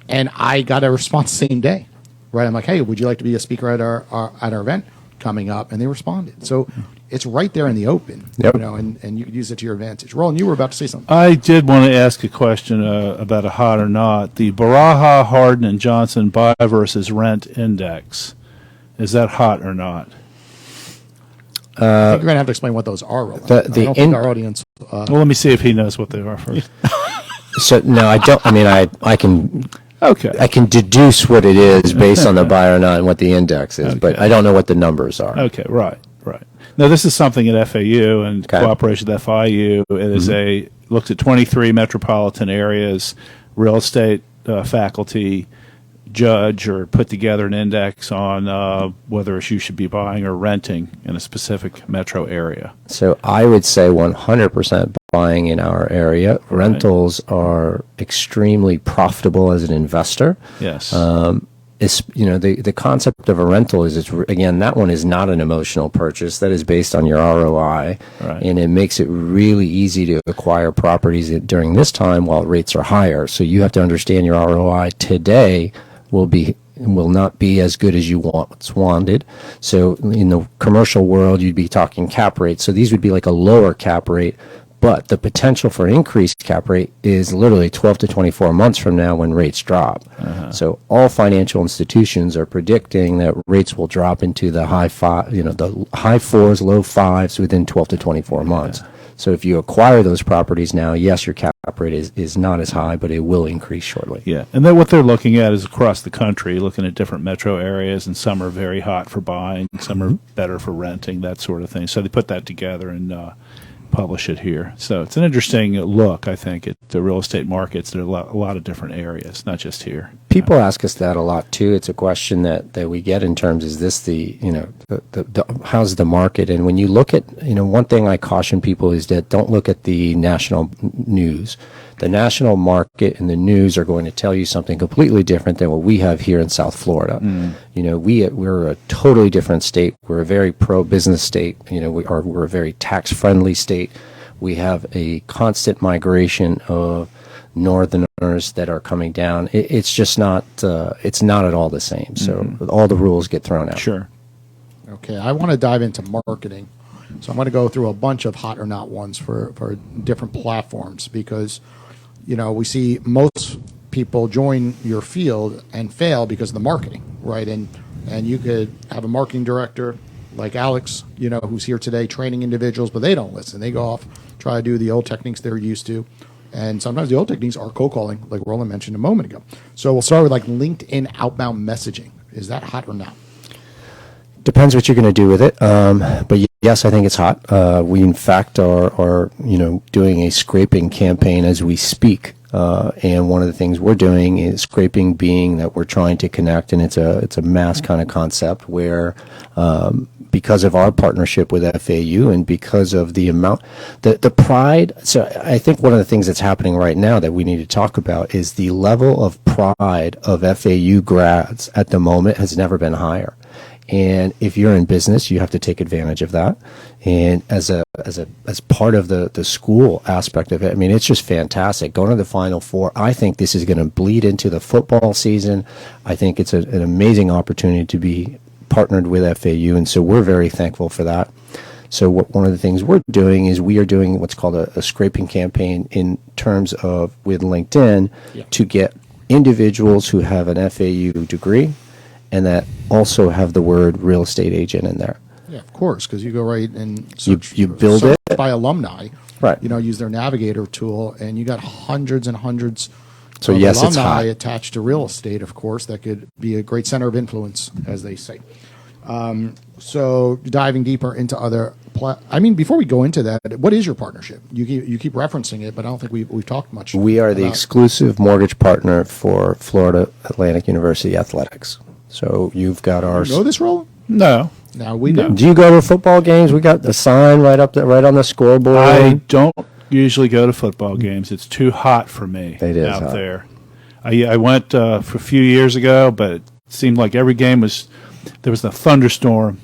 and I got a response the same day. Right, I'm like, hey, would you like to be a speaker at our event coming up? And they responded. So it's right there in the open, and you can use it to your advantage. Roland, you were about to say something. I did want to ask a question about a hot or not. The Baraha, Hardin, and Johnson buy versus rent index. Is that hot or not? I think you're going to have to explain what those are, Roland. I don't think our audience... well, let me see if he knows what they are first. So, no, I don't. I can... Okay. I can deduce what it is based on the buy or not and what the index is, but I don't know what the numbers are. Okay, right. Now, this is something at FAU and cooperation with FIU. It is looks at 23 metropolitan areas, real estate faculty judge or put together an index on whether you should be buying or renting in a specific metro area? So I would say 100% buying in our area. Rentals are extremely profitable as an investor. Yes. It's, the concept of a rental is, again, that one is not an emotional purchase. That is based on your ROI, Right. and it makes it really easy to acquire properties during this time while rates are higher. So you have to understand your ROI today will not be as good as you wanted. So in the commercial world, you'd be talking cap rate. So these would be like a lower cap rate. But the potential for increased cap rate is literally 12 to 24 months from now when rates drop. So all financial institutions are predicting that rates will drop into the high fours, low fives within 12 to 24 months. So if you acquire those properties now, yes, your cap rate is not as high, but it will increase shortly. Yeah, and then what they're looking at is across the country, looking at different metro areas, and some are very hot for buying, some are better for renting, that sort of thing. So they put that together and publish it here. So it's an interesting look, I think, at the real estate markets. There are a lot of different areas, not just here. People ask us that a lot too. It's a question that we get in terms, is this the how's the market? And when you look at, one thing I caution people is that don't look at the national news. The national market and the news are going to tell you something completely different than what we have here in South Florida. We're a totally different state. We're a very pro-business state. We're a very tax-friendly state. We have a constant migration of northerners that are coming down. It's just not. It's not at all the same. So all the rules get thrown out. Sure. Okay, I want to dive into marketing. So I'm going to go through a bunch of hot or not ones for different platforms, because we see most people join your field and fail because of the marketing, right? And you could have a marketing director like Alex, who's here today training individuals, but they don't listen. They go off, try to do the old techniques they're used to. And sometimes the old techniques are cold calling, like Roland mentioned a moment ago. So we'll start with like LinkedIn outbound messaging. Is that hot or not? Depends what you're going to do with it. But yes, I think it's hot. We in fact are doing a scraping campaign as we speak. And one of the things we're doing is scraping, being that we're trying to connect, and it's a mass kind of concept where, because of our partnership with FAU and because of the amount, the pride. So I think one of the things that's happening right now that we need to talk about is the level of pride of FAU grads at the moment has never been higher. And if you're in business, you have to take advantage of that. And as part of the school aspect of it, I mean, it's just fantastic. Going to the Final Four, I think this is going to bleed into the football season. I think it's an amazing opportunity to be partnered with FAU, and so we're very thankful for that. So one of the things we're doing is we are doing what's called a scraping campaign in terms of with LinkedIn to get individuals who have an FAU degree and that also have the word real estate agent in there. Yeah, of course, because you go right and search, you build search it by alumni. Right. Use their navigator tool, and you got hundreds and hundreds So of yes, it's alumni hot. attached to real estate, of course. That could be a great center of influence, as they say. So diving deeper into other, before we go into that, what is your partnership? You keep referencing it, but I don't think we've talked much. We are the about exclusive mortgage partner for Florida Atlantic University Athletics. So you've got our. You know this, Roland? No. Now we do. Do you go to football games? We got the sign right up there, right on the scoreboard. I don't usually go to football games. It's too hot for me It is out hot. there. I went for a few years ago, but it seemed like every game there was a thunderstorm,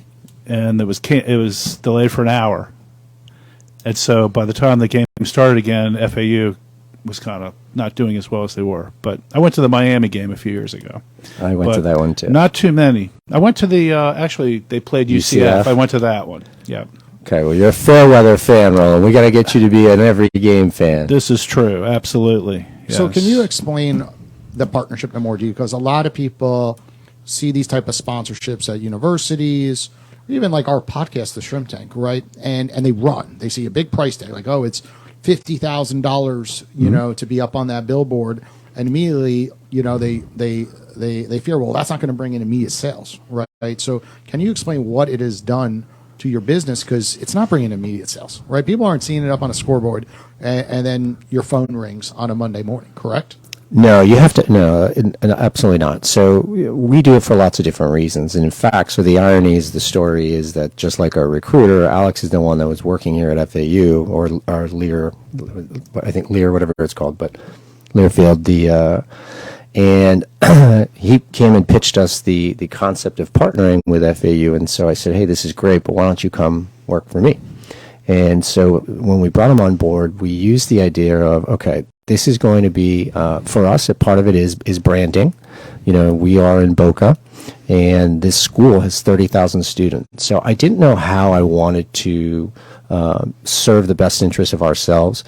and it was delayed for an hour. And so by the time the game started again, FAU was kind of not doing as well as they were. But I went to the Miami game a few years ago. I went to that one too. Not too many. I went to the actually they played UCF. I went to that one. Yeah. Okay, well, you're a fair weather fan, Roland. We got to get you to be an every game fan. This is true. Absolutely. So Yes. can you explain the partnership in more detail? Because a lot of people see these type of sponsorships at universities, even like our podcast, The Shrimp Tank, right? And they run. They see a big price tag, like, oh, it's $50,000, to be up on that billboard, and immediately, they fear, well, that's not going to bring in immediate sales, right? So can you explain what it has done to your business? Because it's not bringing immediate sales, right? People aren't seeing it up on a scoreboard, and then your phone rings on a Monday morning, correct? No, you have to, no, absolutely not. So we do it for lots of different reasons. And in fact, so the irony is the story is that just like our recruiter, Alex is the one that was working here at FAU or Lear, I think Lear, whatever it's called, but Learfield, and he came and pitched us the concept of partnering with FAU. And so I said, hey, this is great, but why don't you come work for me? And so when we brought him on board, we used the idea of, okay, this is going to be, for us, a part of it is branding. You know, we are in Boca, and this school has 30,000 students. So I didn't know how I wanted to serve the best interest of ourselves.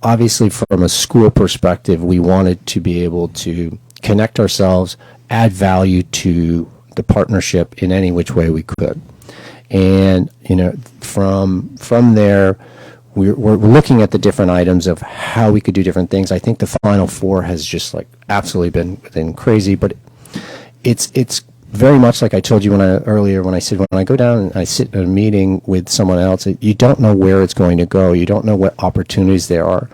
Obviously, from a school perspective, we wanted to be able to connect ourselves, add value to the partnership in any which way we could. And, you know, from there, we're looking at the different items of how we could do different things. I think the Final Four has just like absolutely been crazy, but it's very much like I told you earlier when I said, when I go down and I sit in a meeting with someone else, you don't know where it's going to go. You don't know what opportunities there are.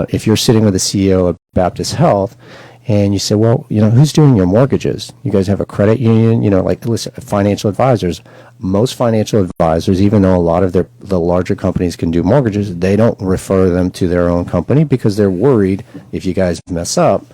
If you're sitting with the CEO of Baptist Health and you say, well, you know, who's doing your mortgages? You guys have a credit union, you know, like, listen, financial advisors. Most financial advisors, even though a lot of the larger companies can do mortgages, they don't refer them to their own company because they're worried if you guys mess up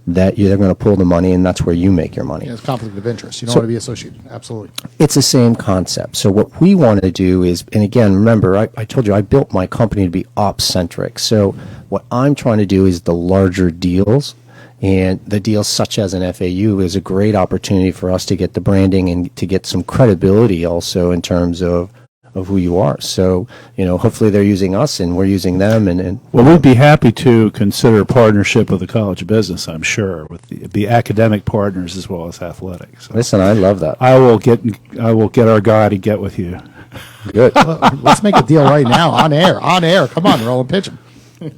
that they're going to pull the money, and that's where you make your money. Yeah, it's conflict of interest. You don't want to be associated. Absolutely. It's the same concept. So what we want to do is, and again, remember, I told you I built my company to be ops-centric. So what I'm trying to do is the larger deals, and the deals such as an FAU is a great opportunity for us to get the branding and to get some credibility also in terms of who you are. So, you know, hopefully they're using us and we're using them. And well, we'd be happy to consider partnership with the College of Business, I'm sure, with the academic partners as well as athletics. So listen, I love that. I will get our guy to get with you. Good. Let's make a deal right now on air. Come on, roll and pitch him.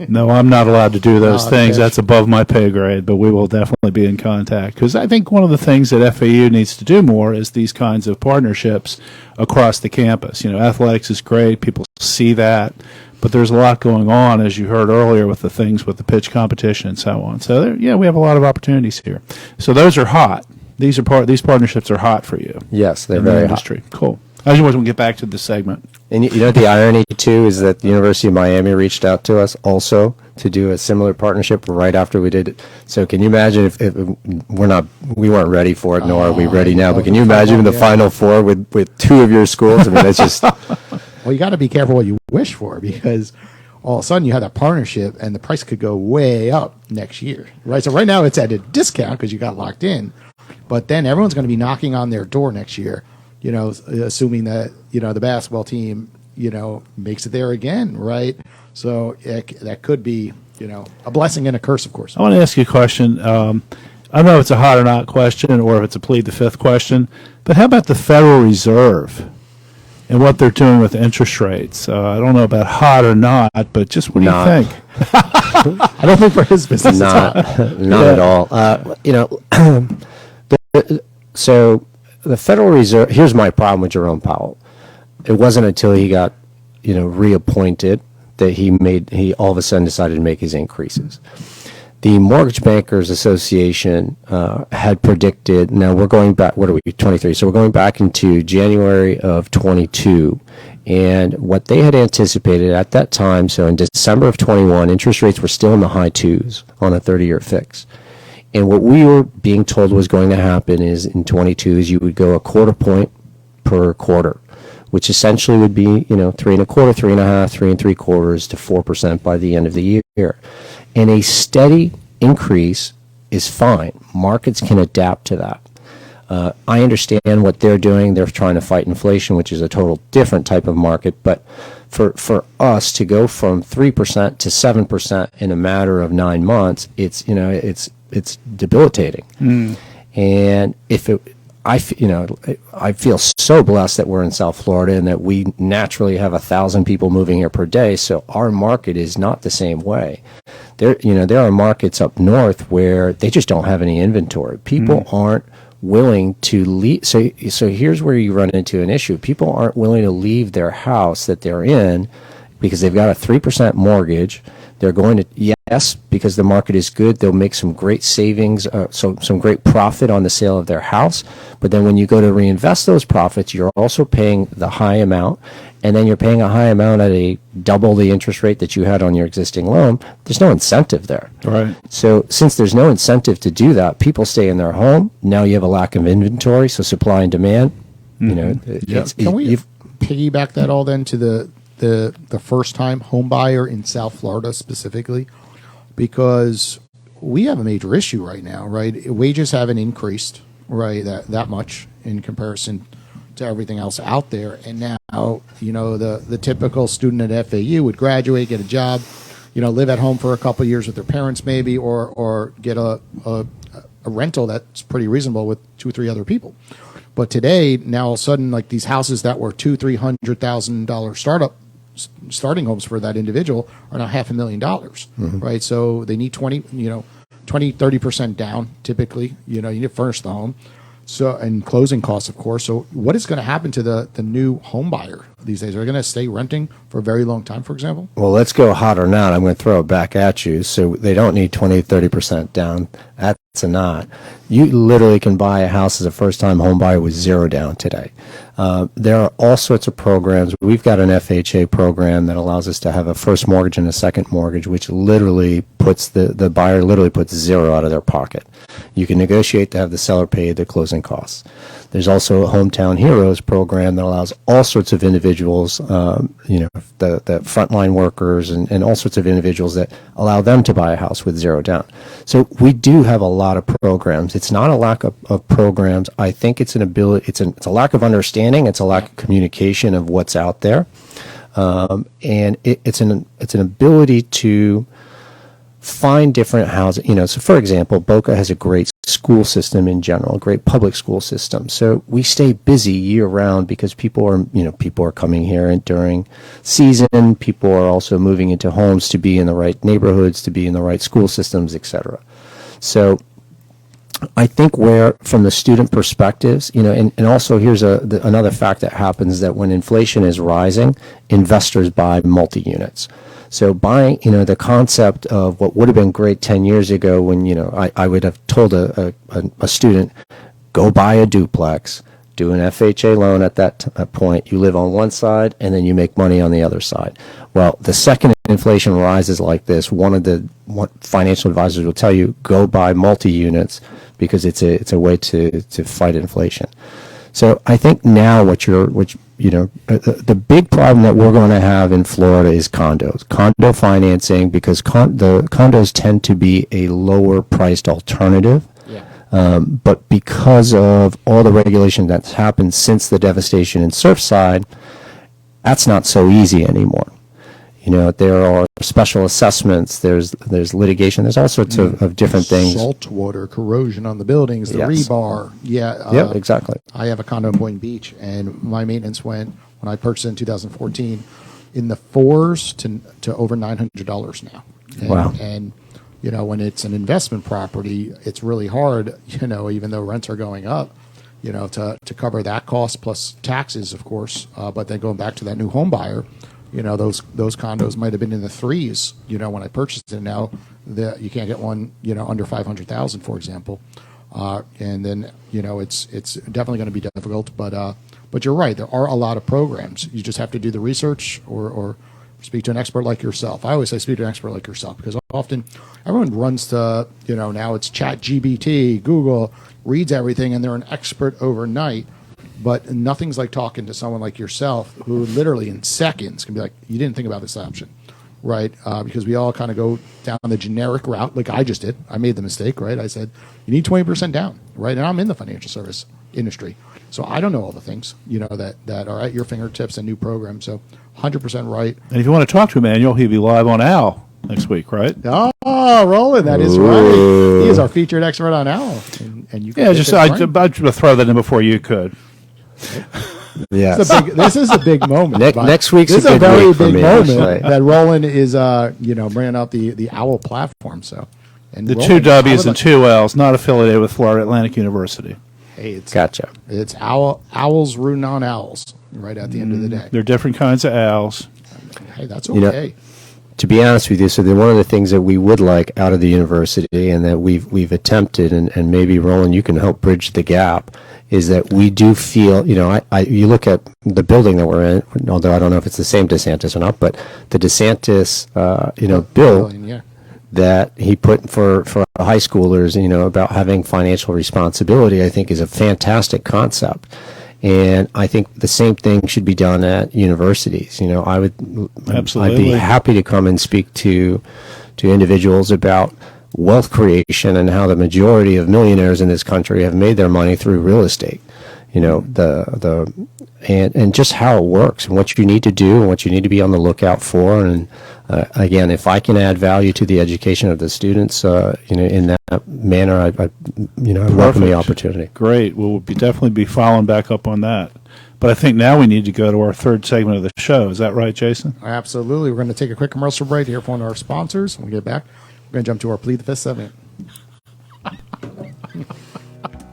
No, I'm not allowed to do those things. Okay. That's above my pay grade, but we will definitely be in contact. Because I think one of the things that FAU needs to do more is these kinds of partnerships across the campus. You know, athletics is great. People see that. But there's a lot going on, as you heard earlier, with the things with the pitch competition and so on. So, we have a lot of opportunities here. So those are hot. These partnerships are hot for you. Yes, they're in very the industry. Cool. I just want to get back to the segment. And you know the irony too is that the University of Miami reached out to us also to do a similar partnership right after we did it. So can you imagine if we weren't ready for it, nor are we ready now? But can you imagine the Final Four with two of your schools? I mean, that's just. Well, you got to be careful what you wish for, because all of a sudden you have that partnership and the price could go way up next year, right? So right now it's at a discount because you got locked in, but then everyone's going to be knocking on their door next year. You know, assuming that, you know, the basketball team, you know, makes it there again, right? So that could be, you know, a blessing and a curse, of course. I want to ask you a question. I don't know if it's a hot or not question or if it's a plead the fifth question, but how about the Federal Reserve and what they're doing with interest rates? I don't know about hot or not, but just what do you think? I don't think for his business Not at all. You know, so the Federal Reserve, here's my problem with Jerome Powell. It wasn't until he got, you know, reappointed that he all of a sudden decided to make his increases. The Mortgage Bankers Association had predicted, now we're going back, what are we, 23? So we're going back into January of 22. And what they had anticipated at that time, so in December of 21, interest rates were still in the high twos on a 30-year fix. And what we were being told was going to happen is in 22 is you would go a quarter point per quarter, which essentially would be, you know, 3.25, 3.5, 3.75 to 4% by the end of the year. And a steady increase is fine. Markets can adapt to that. I understand what they're doing. They're trying to fight inflation, which is a total different type of market. But for us to go from 3% to 7% in a matter of 9 months, it's debilitating. And I feel so blessed that we're in South Florida and that we naturally have 1,000 people moving here per day. So our market is not the same way. There are markets up north where they just don't have any inventory. People aren't willing to leave. So here's where you run into an issue. People aren't willing to leave their house that they're in because they've got a 3% mortgage. They're going to, yes, because the market is good, they'll make some great savings, some great profit on the sale of their house. But then when you go to reinvest those profits, you're also paying the high amount, and then you're paying a high amount at a double the interest rate that you had on your existing loan. There's no incentive there. Right. So since there's no incentive to do that, people stay in their home. Now you have a lack of inventory, so supply and demand. You know, Can we piggyback that all then to the first time home buyer in South Florida specifically? Because we have a major issue right now, right? Wages haven't increased, right, that much in comparison to everything else out there. And now, you know, the typical student at FAU would graduate, get a job, you know, live at home for a couple of years with their parents maybe, or get a rental that's pretty reasonable with 2 or 3 other people. But today, now all of a sudden, like these houses that were $200,000-$300,000 starting homes for that individual are now $500,000, right? So they need 30% down typically. You know, you need to furnish the home. So, and closing costs, of course. So what is going to happen to the new home buyer these days? Are they going to stay renting for a very long time, for example? Well, let's go hot or not. I'm going to throw it back at you. So they don't need 20-30% down. That's a not. You literally can buy a house as a first-time home buyer with 0 down today. There are all sorts of programs. We've got an FHA program that allows us to have a first mortgage and a second mortgage, which literally puts the buyer literally puts 0 out of their pocket. You can negotiate to have the seller pay the closing costs. There's also a Hometown Heroes program that allows all sorts of individuals, you know, the frontline workers and all sorts of individuals that allow them to buy a house with 0 down. So we do have a lot of programs. It's not a lack of programs. I think it's an ability. It's a lack of understanding. It's a lack of communication of what's out there, and it's an ability to find different housing. You know, so for example, Boca has a great school system in general, a great public school system. So we stay busy year round because people are coming here and during season. People are also moving into homes to be in the right neighborhoods, to be in the right school systems, etc. So I think from the student perspectives, you know, and also here's another fact that happens, that when inflation is rising, investors buy multi-units. So buying, you know, the concept of what would have been great 10 years ago when, you know, I would have told a student, go buy a duplex, do an FHA loan at that point. You live on one side and then you make money on the other side. Well, the second inflation rises like this, one financial advisors will tell you, go buy multi-units because it's a way to fight inflation. So I think now the big problem that we're going to have in Florida is condo financing, because the condos tend to be a lower priced alternative. Yeah. But because of all the regulation that's happened since the devastation in Surfside, that's not so easy anymore. You know, there are special assessments, there's litigation, there's all sorts of different things. Salt water, corrosion on the buildings, the rebar. Yeah, exactly. I have a condo in Boynton Beach, and my maintenance went, when I purchased it in 2014, in the $400s to over $900 now. Wow. And, you know, when it's an investment property, it's really hard, you know, even though rents are going up, you know, to cover that cost plus taxes, of course. But then going back to that new home buyer, you know, those condos might have been in the 3s, you know, when I purchased it. Now you can't get one, you know, under 500,000, for example. And then, you know, it's definitely going to be difficult. But you're right. There are a lot of programs. You just have to do the research or speak to an expert like yourself. I always say speak to an expert like yourself, because often everyone runs to, you know, now it's ChatGPT, Google, reads everything, and they're an expert overnight. But nothing's like talking to someone like yourself, who literally in seconds can be like, you didn't think about this option, right? Because we all kind of go down the generic route, like I just did. I made the mistake, right? I said, you need 20% down, right? And I'm in the financial service industry. So I don't know all the things, you know, that are at your fingertips and new programs. So 100% right. And if you want to talk to Emmanuel, he'll be live on Owl next week, right? Oh, Roland, that is right. He is our featured expert on Owl. And you can I'd throw that in before you could. Yeah, this is a big moment. Next week's this a is a very week for big me, moment actually. that Roland is, bringing up the Owl platform. So, and the Roland, 2 W's and 2 L's, not affiliated with Florida Atlantic University. Hey, Gotcha. It's owls rooting on owls right at the end of the day. They're different kinds of owls. Hey, that's okay. to be honest with you, so one of the things that we would like out of the university, and that we've attempted, and maybe Roland, you can help bridge the gap, is that we do feel, you look at the building that we're in, although I don't know if it's the same DeSantis or not, but the DeSantis, bill that he put for high schoolers, about having financial responsibility, I think is a fantastic concept. And I think the same thing should be done at universities. I'd be happy to come and speak to individuals about wealth creation and how the majority of millionaires in this country have made their money through real estate. And just how it works and what you need to do and what you need to be on the lookout for. And again, if I can add value to the education of the students, in that manner, I welcome the opportunity. Great. We'll definitely be following back up on that. But I think now we need to go to our third segment of the show. Is that right, Jason? Absolutely. We're going to take a quick commercial break here for one of our sponsors. When we get back, we're going to jump to our Plead the Fifth segment.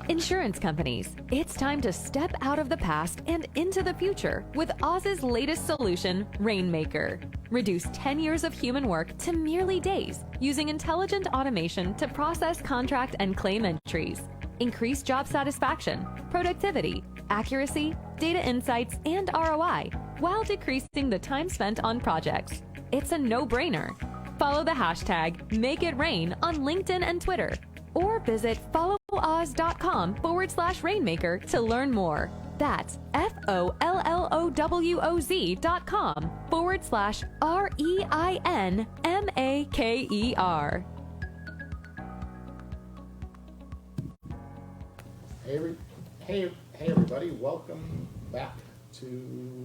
Insurance companies, it's time to step out of the past and into the future with Oz's latest solution, Rainmaker. Reduce 10 years of human work to merely days using intelligent automation to process contract and claim entries. Increase job satisfaction, productivity, accuracy, data insights, and ROI while decreasing the time spent on projects. It's a no-brainer. Follow the hashtag #MakeItRain on LinkedIn and Twitter, or visit followoz.com/Rainmaker to learn more. That's FOLLOWZ.com/REINMAKER. Hey, everybody. Welcome back to,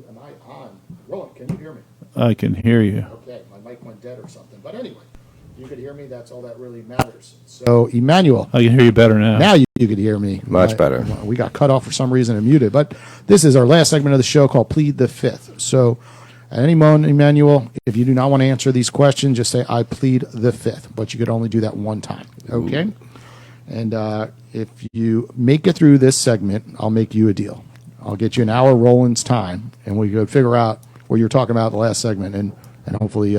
am I on? Roland, can you hear me? I can hear you. Okay, my mic went dead or something. But anyway, you could hear me. That's all that really matters. So, Emmanuel. I can hear you better now. Now you could hear me. Much better. We got cut off for some reason and muted. But this is our last segment of the show called Plead the Fifth. So, at any moment, Emmanuel, if you do not want to answer these questions, just say, I plead the fifth. But you could only do that one time. Okay? Ooh. And if you make it through this segment, I'll make you a deal. I'll get you an hour Roland's time, and we could figure out what you're talking about in the last segment, and hopefully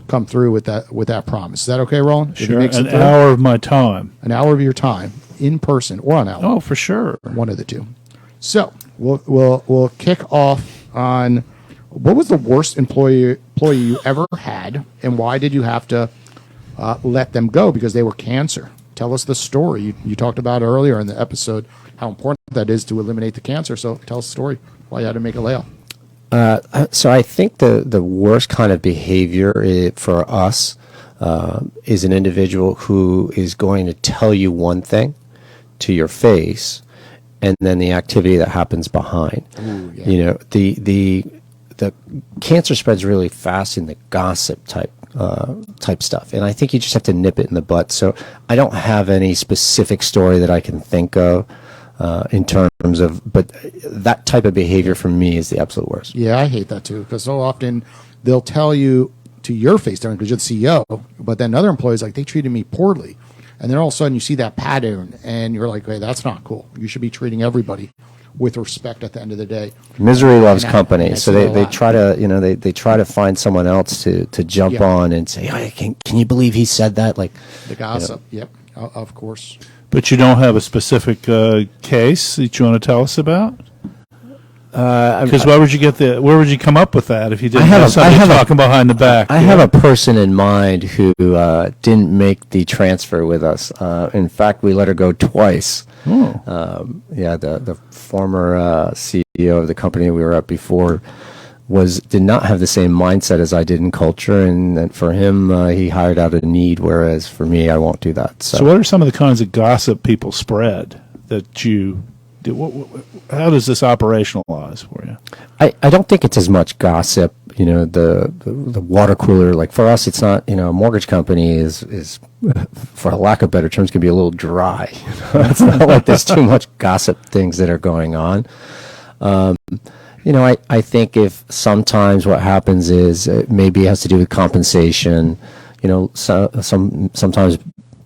come through with that promise. Is that okay, Roland? Sure. An hour of my time. An hour of your time, in person or on hour. Oh, for sure. One of the two. So we'll kick off on what was the worst employee you ever had, and why did you have to let them go because they were cancer? Tell us the story. You talked about earlier in the episode how important that is to eliminate the cancer. So tell us the story why you had to make a layoff. So I think the worst kind of behavior for us is an individual who is going to tell you one thing to your face, and then the activity that happens behind. Ooh, yeah. The cancer spreads really fast in the gossip type stuff, and I think you just have to nip it in the bud. So I don't have any specific story that I can think of in terms of, but that type of behavior for me is the absolute worst. Yeah, I hate that too, because so often they'll tell you to your face, because you're the CEO, but then other employees, like, they treated me poorly, and then all of a sudden you see that pattern, and you're like, hey, that's not cool. You should be treating everybody with respect at the end of the day. Misery loves company, so they try to they try to find someone else to jump on and say, hey, can you believe he said that? Like the gossip. Yep, of course. But you don't have a specific case that you want to tell us about? Because where would you come up with that if you didn't have somebody talking behind the back? I have a person in mind who didn't make the transfer with us. In fact, we let her go twice. Oh. The former CEO of the company we were at before did not have the same mindset as I did in culture, and for him, he hired out a need, whereas for me, I won't do that. So what are some of the kinds of gossip people spread that you do? How does this operationalize for you? I don't think it's as much gossip. The water cooler, like for us, it's not, a mortgage company is for a lack of better terms, can be a little dry. It's not like there's too much gossip things that are going on. I think if sometimes what happens is maybe it has to do with compensation. Sometimes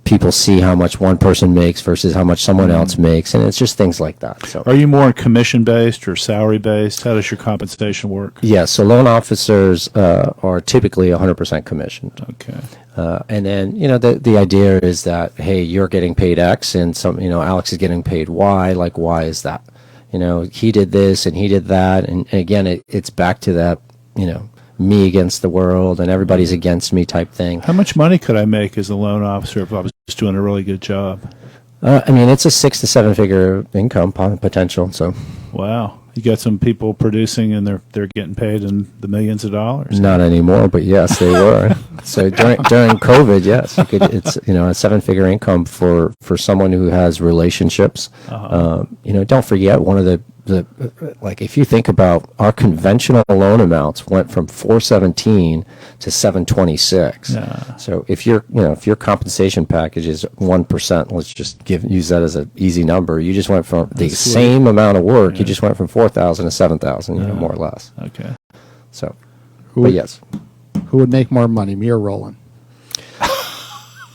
people see how much one person makes versus how much someone else makes, and it's just things like that. So, Are you more commission based or salary based? How does your compensation work? yeah, so loan officers are typically 100% commissioned. Okay. And then, the idea is that, hey, you're getting paid X and Alex is getting paid Y. Like, why is that? He did this and he did that. And again, it's back to that, me against the world and everybody's against me type thing. How much money could I make as a loan officer if I was just doing a really good job? It's a 6 to 7 figure income potential. So, Wow. You got some people producing and they're getting paid in the millions of dollars. not anymore, but yes, they were. So during COVID, yes, it's a 7-figure income for someone who has relationships. Don't forget one of the like, if you think about our conventional loan amounts went from 417 to 726. Yeah. So if your compensation package is 1%, let's just use that as an easy number. You just went from the same amount of work. Yeah. You just went from 4,000 to 7,000, more or less. Okay. So, Who but would- yes. Who would make more money, me or Roland?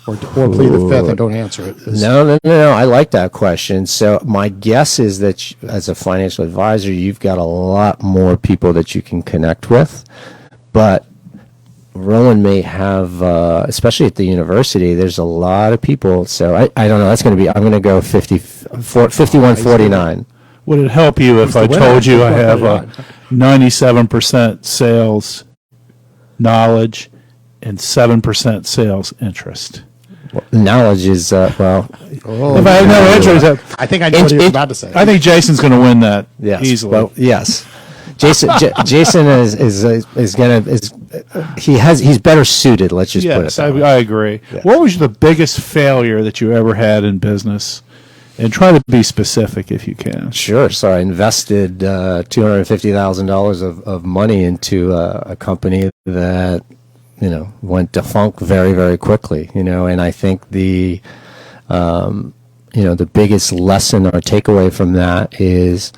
Or plead the fifth and don't answer it. No. I like that question. So my guess is that as a financial advisor, you've got a lot more people that you can connect with. But Roland may have, especially at the university, there's a lot of people. So I don't know. That's going to be, I'm going to go 51-49. Would it help you if I the told winner. you I have a 97% sales knowledge and 7% sales interest? Knowledge is, well, Oh, If I had no interest, I think I know what he was about to say. I think Jason's going to win that yes. easily. Well, yes. Jason he's better suited. Let's just put it yes, that way. I agree. Yes. What was the biggest failure that you ever had in business? And try to be specific if you can. Sure. So I invested $250,000 of money into a company that went defunct very, very quickly. And I think the biggest lesson or takeaway from that is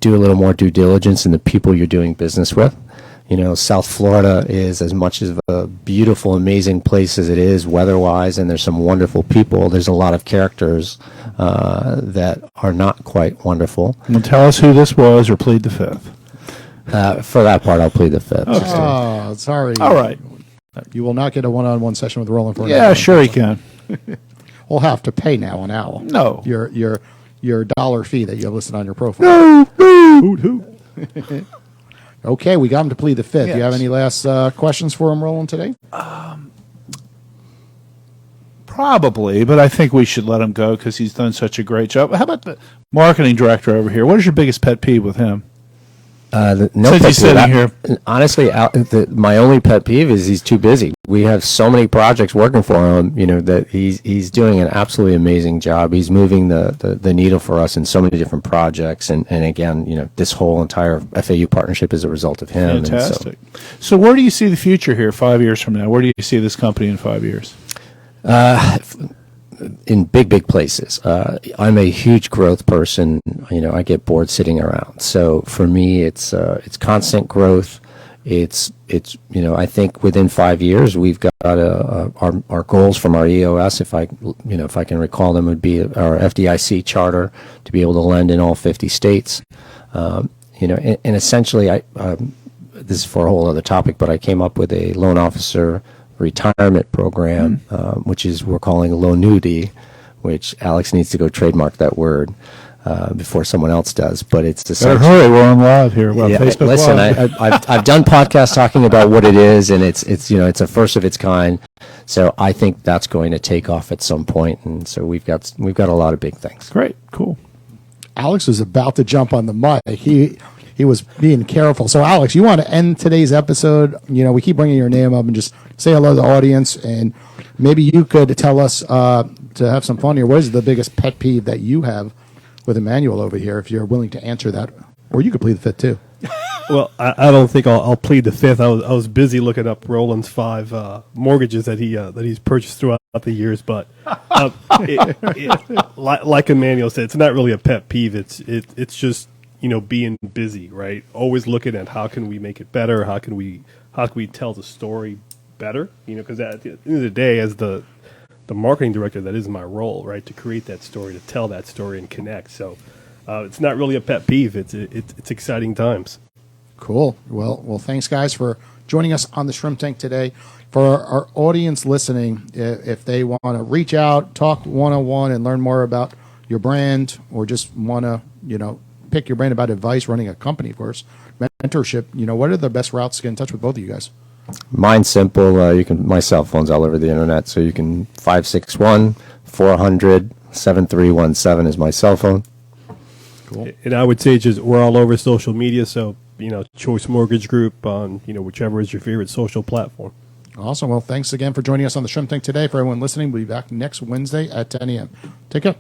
do a little more due diligence in the people you're doing business with. South Florida is as much of a beautiful, amazing place as it is weather-wise, and there's some wonderful people. There's a lot of characters that are not quite wonderful. Well, tell us who this was or plead the fifth. For that part, I'll plead the fifth. Oh, sorry. All right. You will not get a one-on-one session with Roland for an Yeah, hour. sure you can. We'll have to pay now an hour. No. Your dollar fee that you have listed on your profile. Hoot, hoot. Okay, we got him to plead the fifth. Yes. You have any last questions for him, Roland, today? Probably, but I think we should let him go because he's done such a great job. How about the marketing director over here? What is your biggest pet peeve with him? No Since pet he's peeve. sitting here. Honestly, my only pet peeve is he's too busy. We have so many projects working for him, that he's doing an absolutely amazing job. He's moving the needle for us in so many different projects. And again, this whole entire FAU partnership is a result of him. Fantastic. So where do you see the future here 5 years from now? Where do you see this company in 5 years? In big places. I'm a huge growth person. I get bored sitting around. So for me, it's constant growth. It's I think within 5 years we've got our goals from our EOS. If I can recall them, would be our FDIC charter to be able to lend in all 50 states. And essentially, this is for a whole other topic, but I came up with a loan officer retirement program, which is we're calling Loannuity, which Alex needs to go trademark that word before someone else does. But it's Better essentially, hurry, we're on live here. Well, yeah, Facebook listen, Live. I've done podcasts talking about what it is, and it's a first of its kind. So I think that's going to take off at some point, and so we've got a lot of big things. Great, cool. Alex was about to jump on the mic. He was being careful. So, Alex, you want to end today's episode? We keep bringing your name up and just say hello to the audience, and maybe you could tell us to have some fun here. What is the biggest pet peeve that you have with Emmanuel over here? If you're willing to answer that, or you could plead the fifth too. Well, I don't think I'll plead the fifth. I was busy looking up Roland's 5 mortgages that he's purchased throughout the years. But like Emmanuel said, it's not really a pet peeve. It's just being busy, right? Always looking at how can we make it better? How can we tell the story better? Because at the end of the day, as the the marketing director, that is my role, right? To create that story, to tell that story, and connect. So it's not really a pet peeve. It's exciting times. Cool. Well, thanks, guys, for joining us on the Shrimp Tank today. For our audience listening, if they want to reach out, talk one-on-one, and learn more about your brand, or just want to, pick your brain about advice running a company, of course, mentorship, what are the best routes to get in touch with both of you guys? Mine's simple. My cell phone's all over the internet, so you can 561-400-7317 is my cell phone. Cool. And I would say just we're all over social media, so Choice Mortgage Group on whichever is your favorite social platform. Awesome. Well, thanks again for joining us on the Shrimp Tank today. For everyone listening, we'll be back next Wednesday at 10 a.m. Take care.